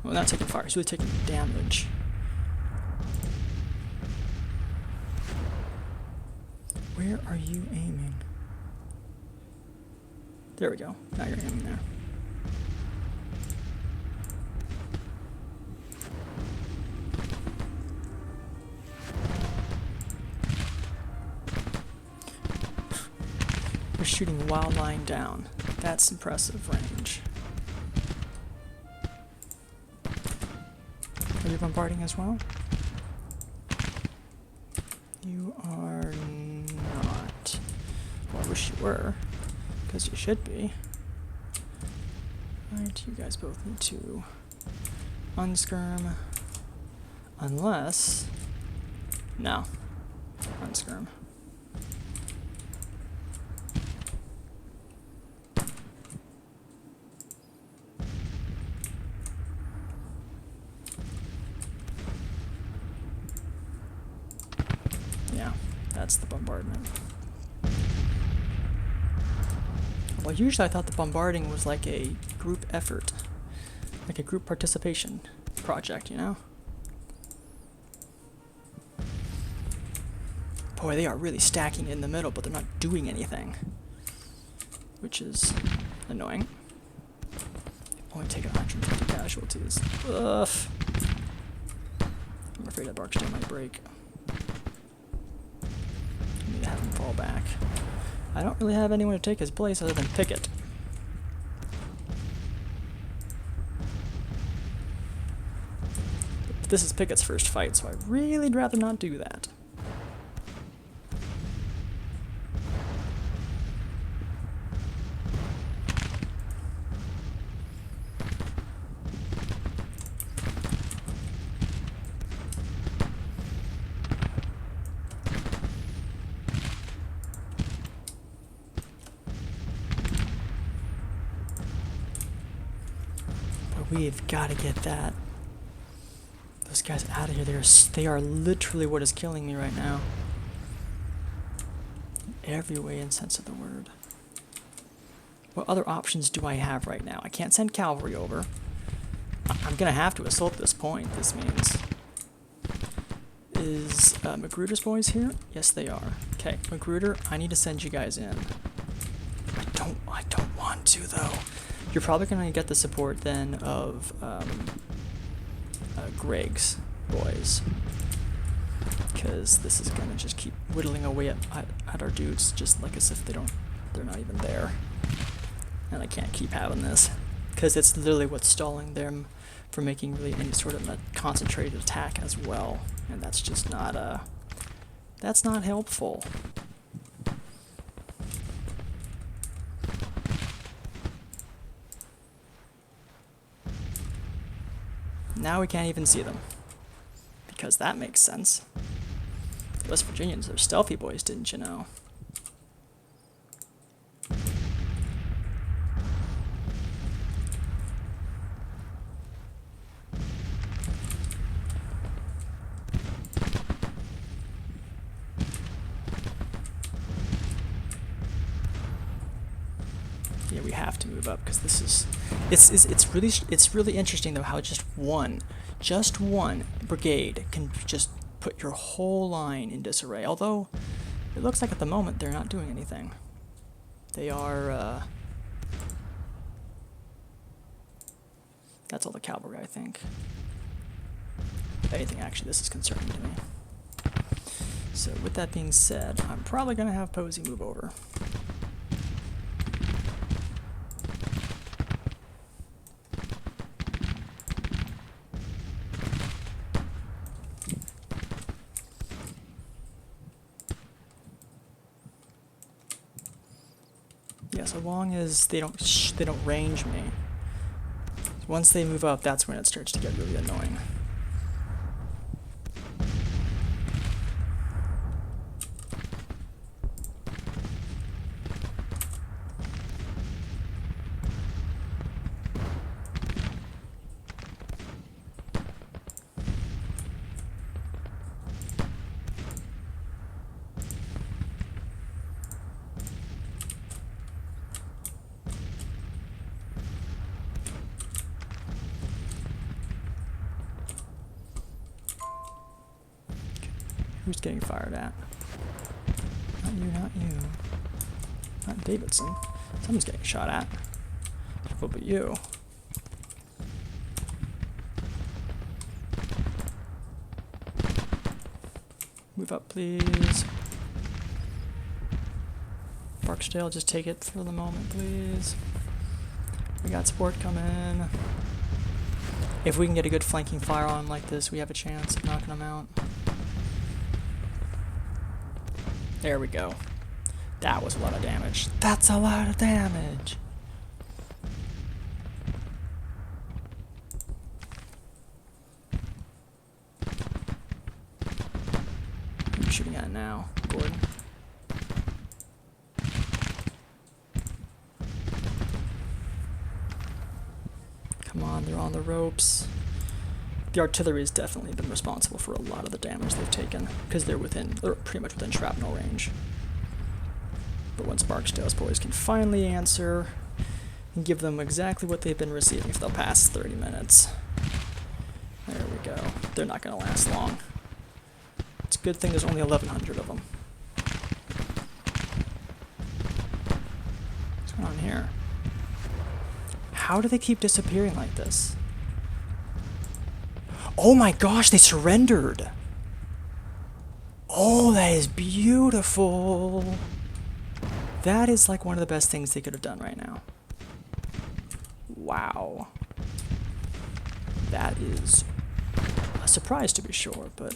Well, not taking fire, he's really taking damage. Where are you aiming? There we go. Now you're aiming there. You're shooting while lying down. That's impressive range. Are you bombarding as well? You are not. Well, I wish you were, because you should be. Alright, you guys both need to unskirm. Unless... No. Unskirm. Yeah, that's the bombardment. Well, usually I thought the bombarding was like a group effort. Like a group participation project, you know? Boy, they are really stacking in the middle, but they're not doing anything. Which is annoying. Only taking 150 casualties. Ugh. I'm afraid that Barksdale might break. I need to have him fall back. I don't really have anyone to take his place other than Pickett. But this is Pickett's first fight, so I'd really rather not do that. We've got to get those guys out of here. They are literally what is killing me right now. In every way and sense of the word. What other options do I have right now? I can't send cavalry over. I'm going to have to assault this point, this means. Is Magruder's boys here? Yes, they are. Okay, Magruder, I need to send you guys in. I don't want to, though. You're probably going to get the support then of Greg's boys, because this is going to just keep whittling away at our dudes, just like as if they're not even there. And I can't keep having this, because it's literally what's stalling them from making really any sort of a concentrated attack as well, and that's just not that's not helpful. Now we can't even see them, because that makes sense. The West Virginians are stealthy boys, didn't you know? Yeah, we have to move up, because this is it's really interesting though how just one brigade can just put your whole line in disarray. Although it looks like at the moment they're not doing anything. They are that's all the cavalry, I think. If anything, actually, this is concerning to me. So with that being said, I'm probably gonna have Posey move over. Yeah, so long as they don't range me. Once they move up, that's when it starts to get really annoying. Who's getting fired at? Not you, not you. Not Davidson. Someone's getting shot at. What about you? Move up, please. Barksdale, just take it for the moment, please. We got support coming. If we can get a good flanking fire on like this, we have a chance of knocking them out. There we go. That was a lot of damage. That's a lot of damage! Who are you shooting at now, Gordon? Come on, they're on the ropes. The artillery has definitely been responsible for a lot of the damage they've taken, because they're pretty much within shrapnel range. But once Barksdale's boys can finally answer and give them exactly what they've been receiving if they'll pass 30 minutes. There we go. They're not going to last long. It's a good thing there's only 1,100 of them. What's going on here? How do they keep disappearing like this? Oh my gosh, they surrendered! Oh, that is beautiful! That is like one of the best things they could have done right now. Wow. That is a surprise to be sure, but...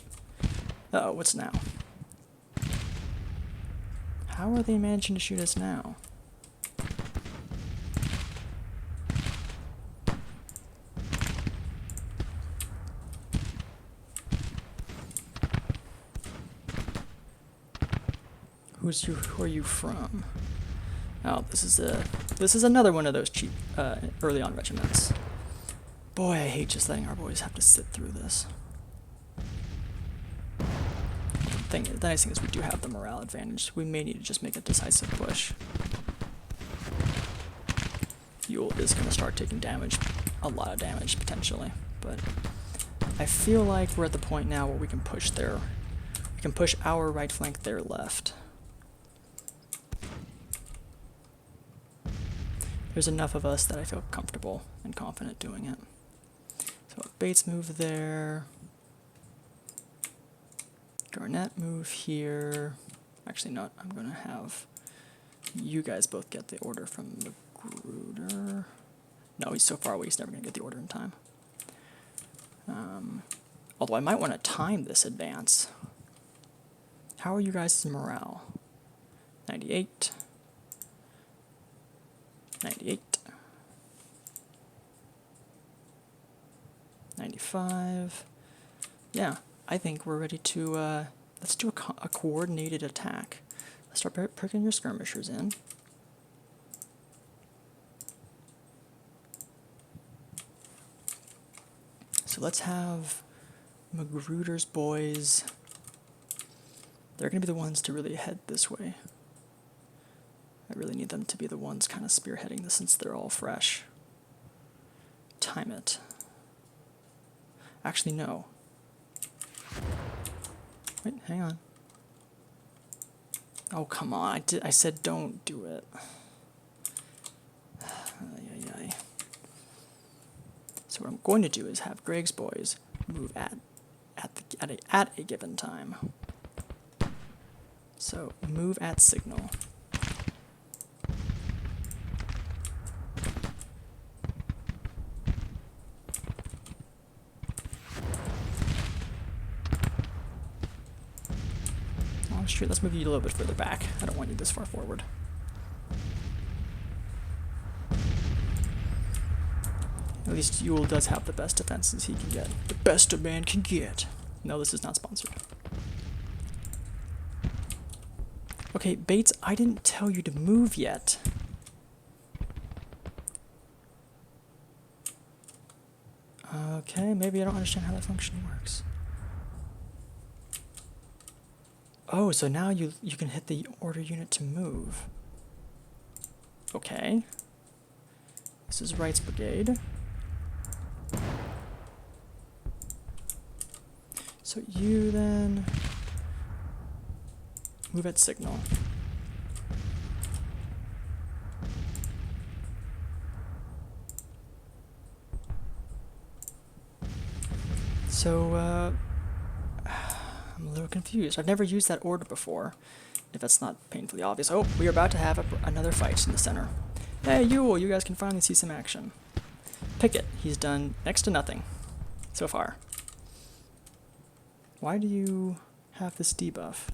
Uh-oh, what's now? How are they managing to shoot us now? Who are you from? Oh, this is another one of those cheap early on regiments. Boy, I hate just letting our boys have to sit through this. The nice thing is we do have the morale advantage. We may need to just make a decisive push. Yule is going to start taking damage, a lot of damage potentially, but I feel like we're at the point now where we can push our right flank, their left. There's enough of us that I feel comfortable and confident doing it. So Bates move there. Garnett move here. Actually, not. I'm going to have you guys both get the order from Magruder. No, he's so far away, he's never going to get the order in time. Although I might want to time this advance. How are you guys' morale? 98. 98. 95. Yeah, I think we're ready to, let's do a coordinated attack. Let's start pricking your skirmishers in. So let's have Magruder's boys. They're going to be the ones to really head this way. I really need them to be the ones kind of spearheading this since they're all fresh. Time it. Actually, no. Wait, hang on. Oh, come on. I said don't do it. So what I'm going to do is have Greg's boys move at a given time. So move at signal. Oh, shoot, let's move you a little bit further back. I don't want you this far forward. At least Yule does have the best defenses he can get. The best a man can get. No, this is not sponsored. Okay, Bates, I didn't tell you to move yet. Okay, maybe I don't understand how that function works. Oh, so now you can hit the order unit to move. Okay. This is Wright's brigade. So you then Move at signal. So, I'm a little confused. I've never used that order before, if that's not painfully obvious. Oh, we are about to have another fight in the center. Hey, you guys can finally see some action. Pickett, he's done next to nothing so far. Why do you have this debuff?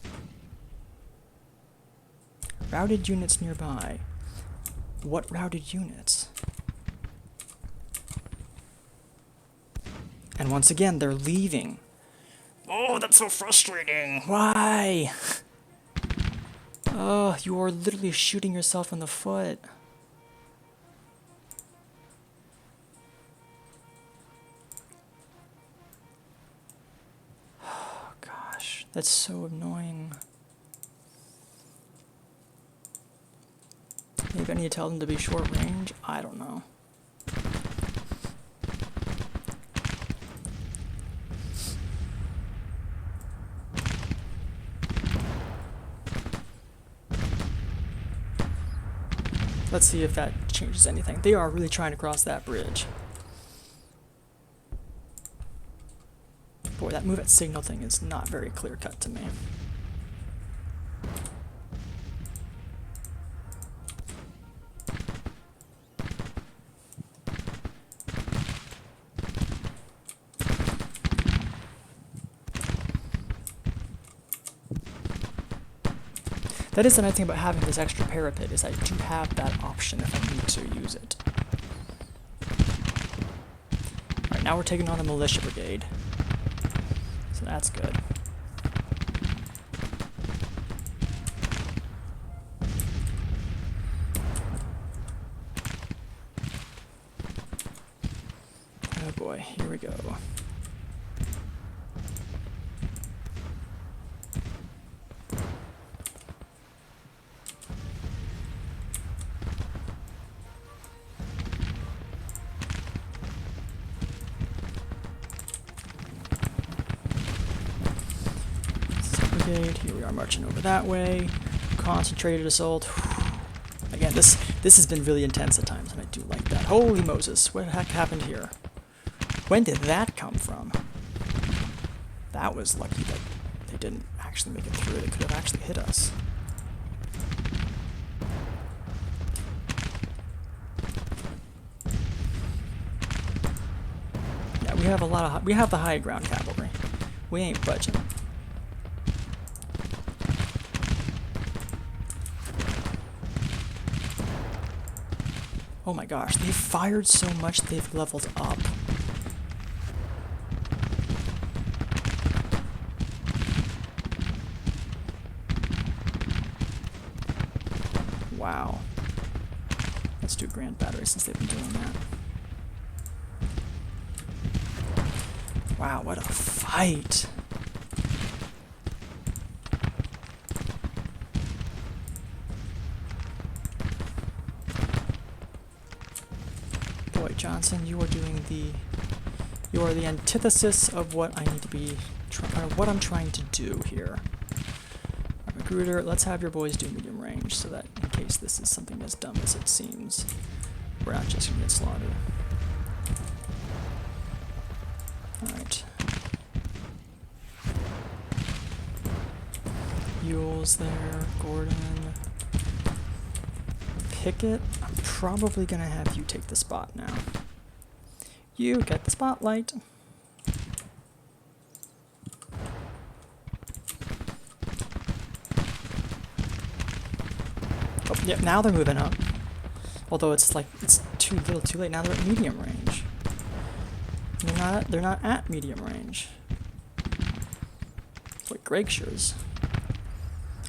Routed units nearby. What routed units? And once again, they're leaving. Oh, that's so frustrating. Why? Oh, you are literally shooting yourself in the foot. Oh, gosh, that's so annoying. Maybe I need to tell them to be short range? I don't know. Let's see if that changes anything. They are really trying to cross that bridge. Boy, that move at signal thing is not very clear-cut to me. That is the nice thing about having this extra parapet, is I do have that option if I need to use it. Alright, now we're taking on a militia brigade. So that's good. Oh boy, here we go. Here we are marching over that way. Concentrated assault. Again, this has been really intense at times, and I do like that. Holy Moses, what the heck happened here? When did that come from? That was lucky that they didn't actually make it through. They could have actually hit us. Yeah, we have a lot of we have the high ground cavalry. We ain't budging. Oh my gosh, they've fired so much they've leveled up. Wow. Let's do Grand Battery since they've been doing that. Wow, what a fight! Boy, Johnson, you are the antithesis of what I need to be, what I'm trying to do here. Recruiter, let's have your boys do medium range so that in case this is something as dumb as it seems, we're not just gonna get slaughtered. Alright. Yule's there, Gordon. Pickett, I'm probably gonna have you take the spot now. You get the spotlight. Oh, yeah, now they're moving up. Although it's like, it's too little too late. Now they're at medium range. They're not at medium range. Like Gregshires.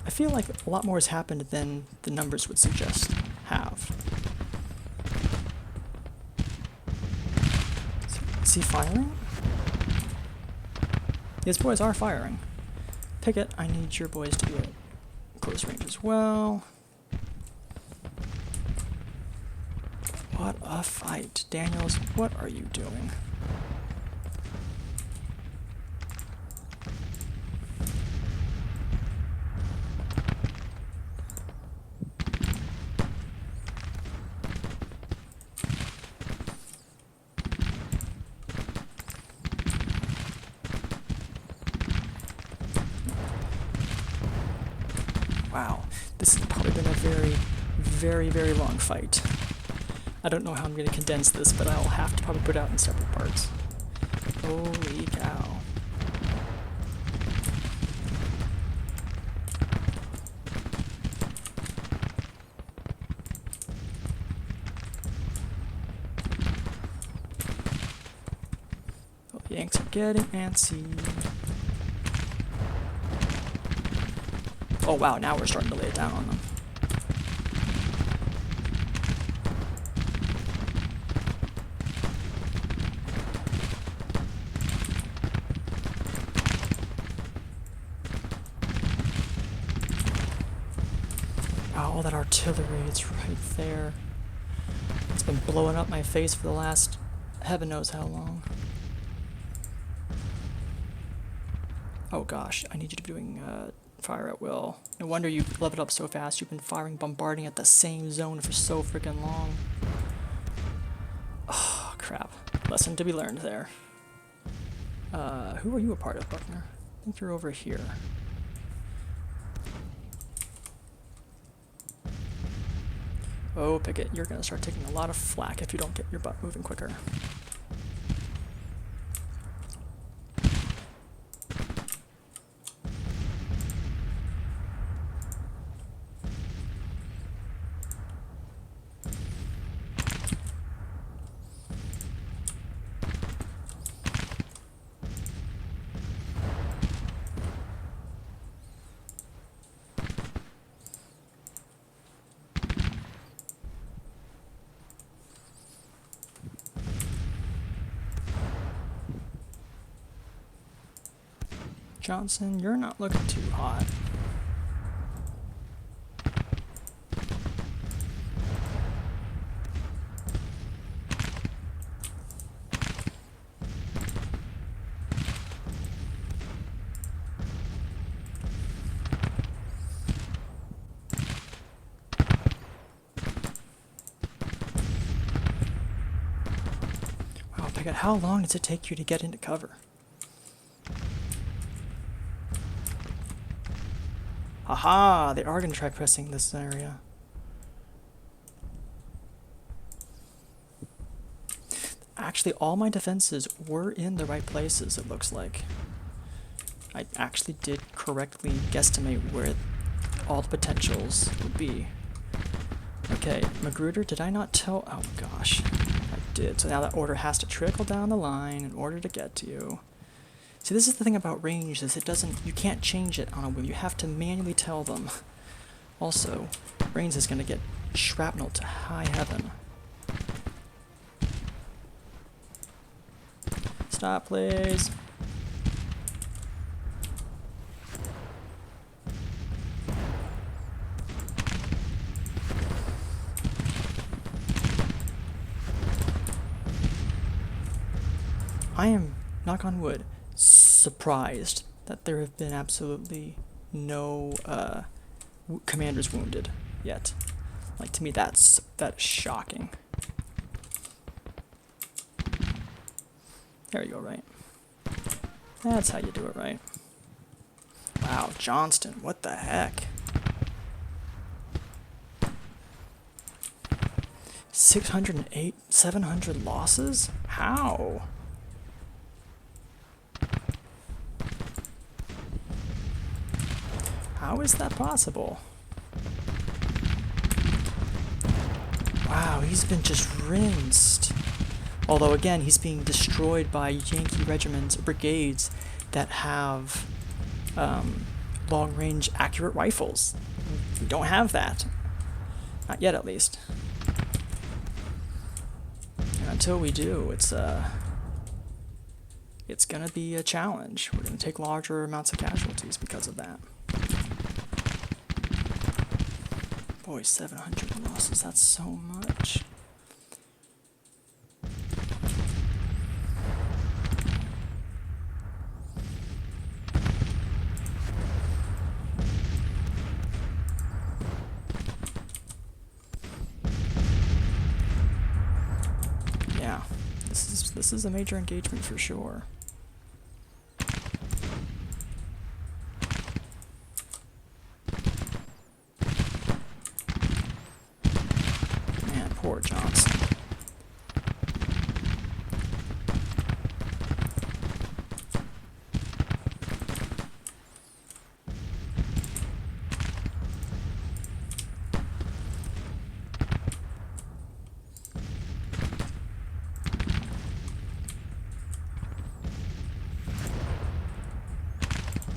I feel like a lot more has happened than the numbers would suggest have. Is he firing? His boys are firing. Pickett, I need your boys to be at close range as well. What a fight. Daniels, what are you doing? Wow, this has probably been a very, very, very long fight. I don't know how I'm going to condense this, but I'll have to probably put it out in separate parts. Holy cow. Oh, Yanks are getting antsy. Oh wow, now we're starting to lay it down on them. Wow, all that artillery, it's right there. It's been blowing up my face for the last heaven knows how long. Oh gosh, I need you to be doing fire at will. No wonder you leveled up so fast. You've been firing, bombarding at the same zone for so freaking long. Oh, crap. Lesson to be learned there. Who are you a part of, Buckner? I think you're over here. Oh, Pickett, you're going to start taking a lot of flack if you don't get your butt moving quicker. Johnson, you're not looking too hot. Wow, Pickett, how long does it take you to get into cover? Aha! They are going to try pressing this area. Actually, all my defenses were in the right places, it looks like. I actually did correctly guesstimate where all the potentials would be. Okay, Magruder, did I not tell? Oh gosh, I did. So now that order has to trickle down the line in order to get to you. See, this is the thing about range, is you can't change it on a whim. You have to manually tell them. Also, Reigns is going to get shrapnel to high heaven. Stop, please. I am, knock on wood, surprised that there have been absolutely no commanders wounded yet. Like, to me, that's shocking. There you go, right? That's how you do it, right? Wow, Johnston, what the heck? 608, 700 losses? How? How is that possible? Wow, he's been just rinsed. Although, again, he's being destroyed by Yankee regiments, brigades, that have long-range accurate rifles. We don't have that. Not yet, at least. And until we do, it's gonna be a challenge. We're gonna take larger amounts of casualties because of that. Boy, 700 losses, that's so much. Yeah, this is a major engagement for sure.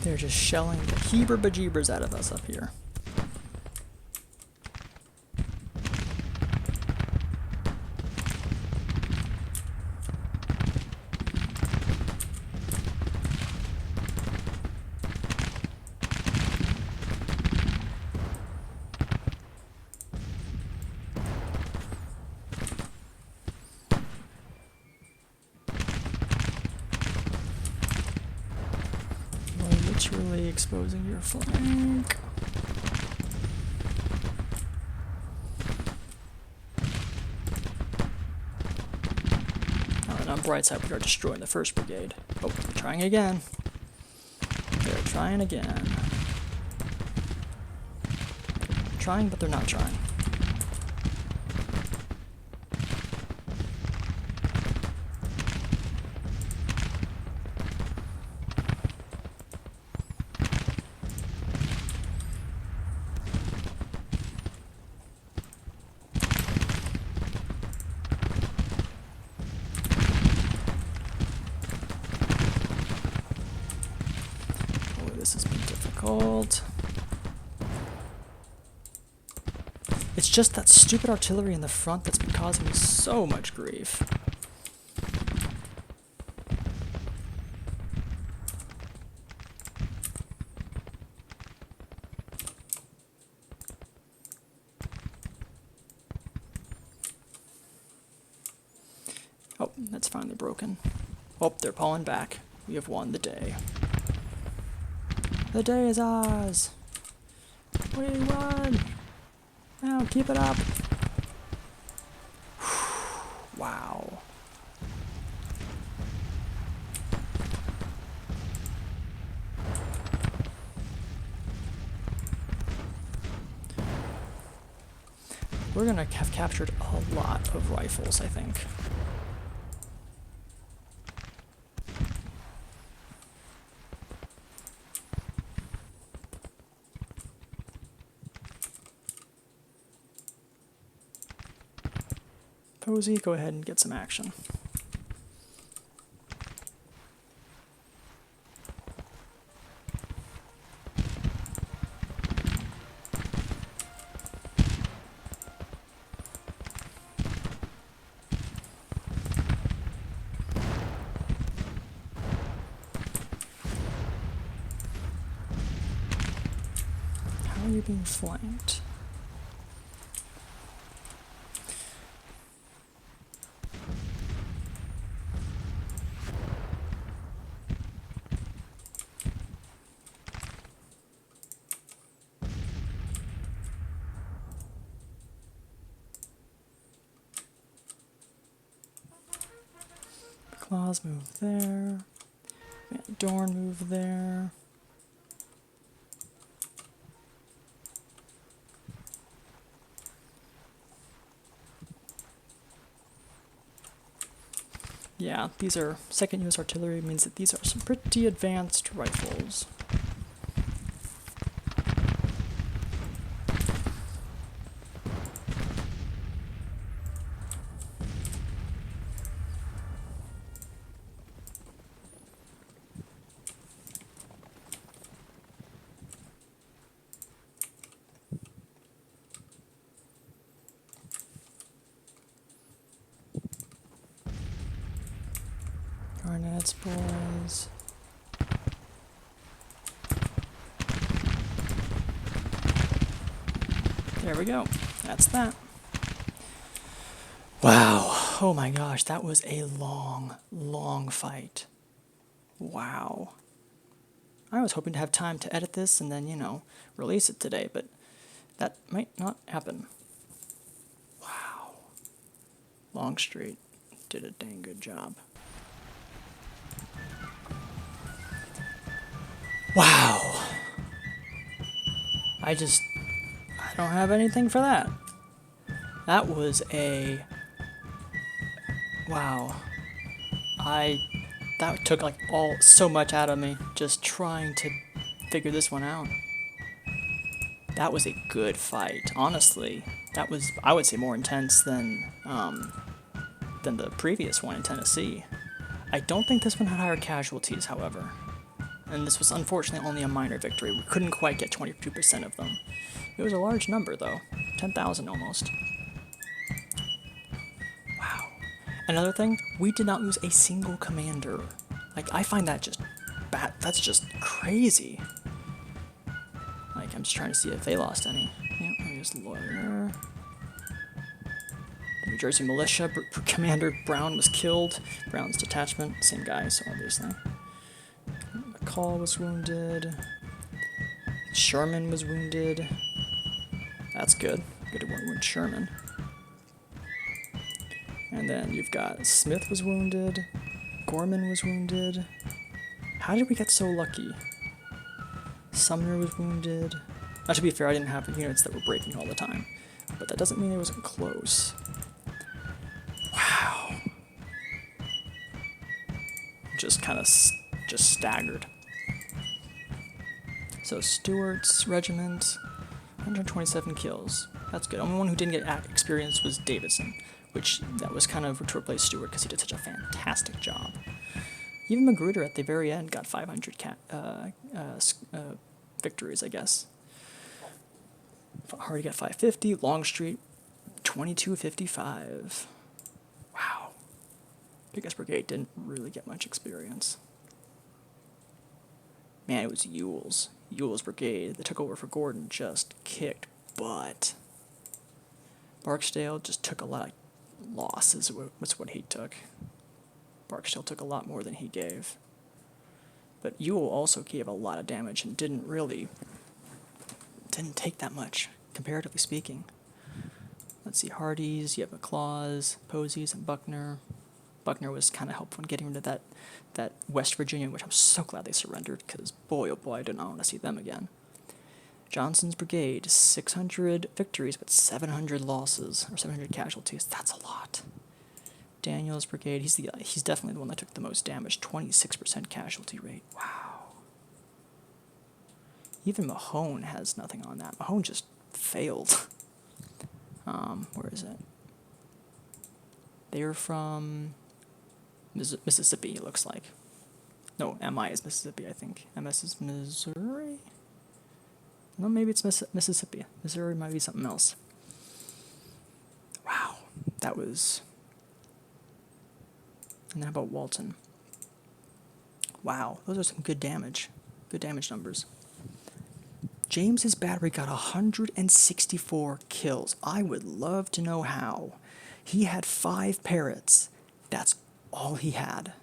They're just shelling the heeber-bejeebers out of us up here. Literally exposing your flank. And on bright side, we are destroying the 1st Brigade. Oh, they're trying again. They're trying again. They're trying, but they're not trying. This has been difficult. It's just that stupid artillery in the front that's been causing me so much grief. Oh, that's finally broken. Oh, they're pulling back. We have won the day. The day is ours. We won. Now keep it up. Wow. We're gonna have captured a lot of rifles, I think. Posey, go ahead and get some action. How are you being flanked? Claws move there. Van Dorn move there. Yeah, these are second US artillery, means that these are some pretty advanced rifles. Garnet's boys. There we go. That's that. Wow. Oh my gosh, that was a long, long fight. Wow. I was hoping to have time to edit this and then, you know, release it today, but that might not happen. Wow. Longstreet did a dang good job. Wow. I don't have anything for that. That was a... Wow. That took like so much out of me just trying to figure this one out. That was a good fight, honestly. That was, I would say, more intense than the previous one in Tennessee. I don't think this one had higher casualties, however. and this was unfortunately only a minor victory. We couldn't quite get 22% of them. It was a large number, though. 10,000 almost. Wow. Another thing, we did not lose a single commander. Like, I find that just bad. That's just crazy. Like, I'm just trying to see if they lost any. Yeah, there's Lawyer. New Jersey Militia, Commander Brown was killed. Brown's detachment, same guy, so obviously. McCall was wounded. Sherman was wounded. That's good. Good to wound Sherman. And then you've got Smith was wounded. Gorman was wounded. How did we get so lucky? Sumner was wounded. Now, to be fair, I didn't have units that were breaking all the time, but that doesn't mean it wasn't close. Wow. Just kind of just staggered. So Stewart's regiment, 127 kills. That's good. Only one who didn't get experience was Davidson, which that was kind of to replace Stewart because he did such a fantastic job. Even Magruder at the very end got 500 victories, I guess. Hardy got 550. Longstreet, 2255. Wow. Biggest Brigade didn't really get much experience. Man, it was Ewell's. Ewell's Brigade that took over for Gordon just kicked butt. Barksdale just took a lot of losses, was what he took. Barksdale took a lot more than he gave. But Ewell also gave a lot of damage and didn't take that much, comparatively speaking. Let's see, Hardee's, you have McClaws, Posey's, and Buckner. Buckner was kind of helpful in getting rid of that West Virginia, which I'm so glad they surrendered, because boy, oh boy, I do not want to see them again. Johnson's Brigade, 600 victories, but 700 losses, or 700 casualties. That's a lot. Daniel's Brigade, he's definitely the one that took the most damage, 26% casualty rate. Wow. Even Mahone has nothing on that. Mahone just failed. Where is it? They're from Mississippi, it looks like. No, MI is Mississippi, I think. MS is Missouri? No, maybe it's Mississippi. Missouri might be something else. Wow, that was... And then how about Walton? Wow, those are some good damage. Good damage numbers. James's battery got 164 kills. I would love to know how. He had 5 parrots. That's all he had.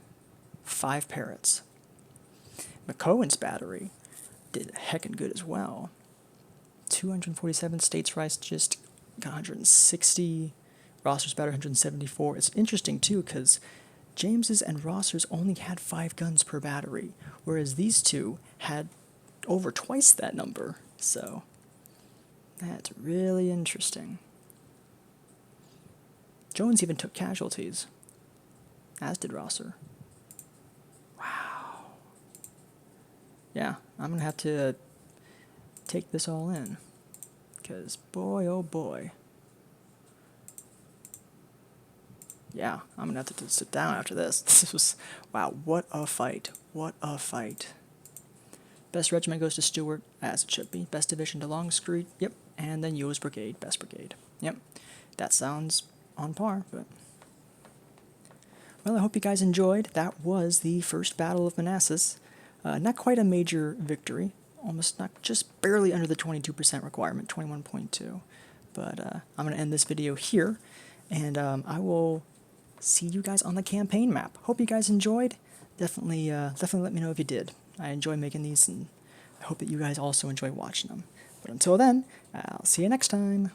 5 parrots. McCohen's battery did heckin' good as well. 247. States Rice just got 160. Rosser's battery 174. It's interesting too because James's and Rosser's only had 5 guns per battery, whereas these two had over twice that number. So that's really interesting. Jones even took casualties, as did Rosser. Wow. Yeah, I'm going to have to take this all in, because boy, oh boy. Yeah, I'm going to have to sit down after this. This was, wow, what a fight. What a fight. Best regiment goes to Stewart, as it should be. Best division to Longstreet, yep. And then Ewell's Brigade, best brigade. Yep, that sounds on par, but... Well, I hope you guys enjoyed. That was the first Battle of Manassas. Not quite a major victory. Almost not, just barely under the 22% requirement, 21.2. But I'm going to end this video here, and I will see you guys on the campaign map. Hope you guys enjoyed. Definitely let me know if you did. I enjoy making these, and I hope that you guys also enjoy watching them. But until then, I'll see you next time.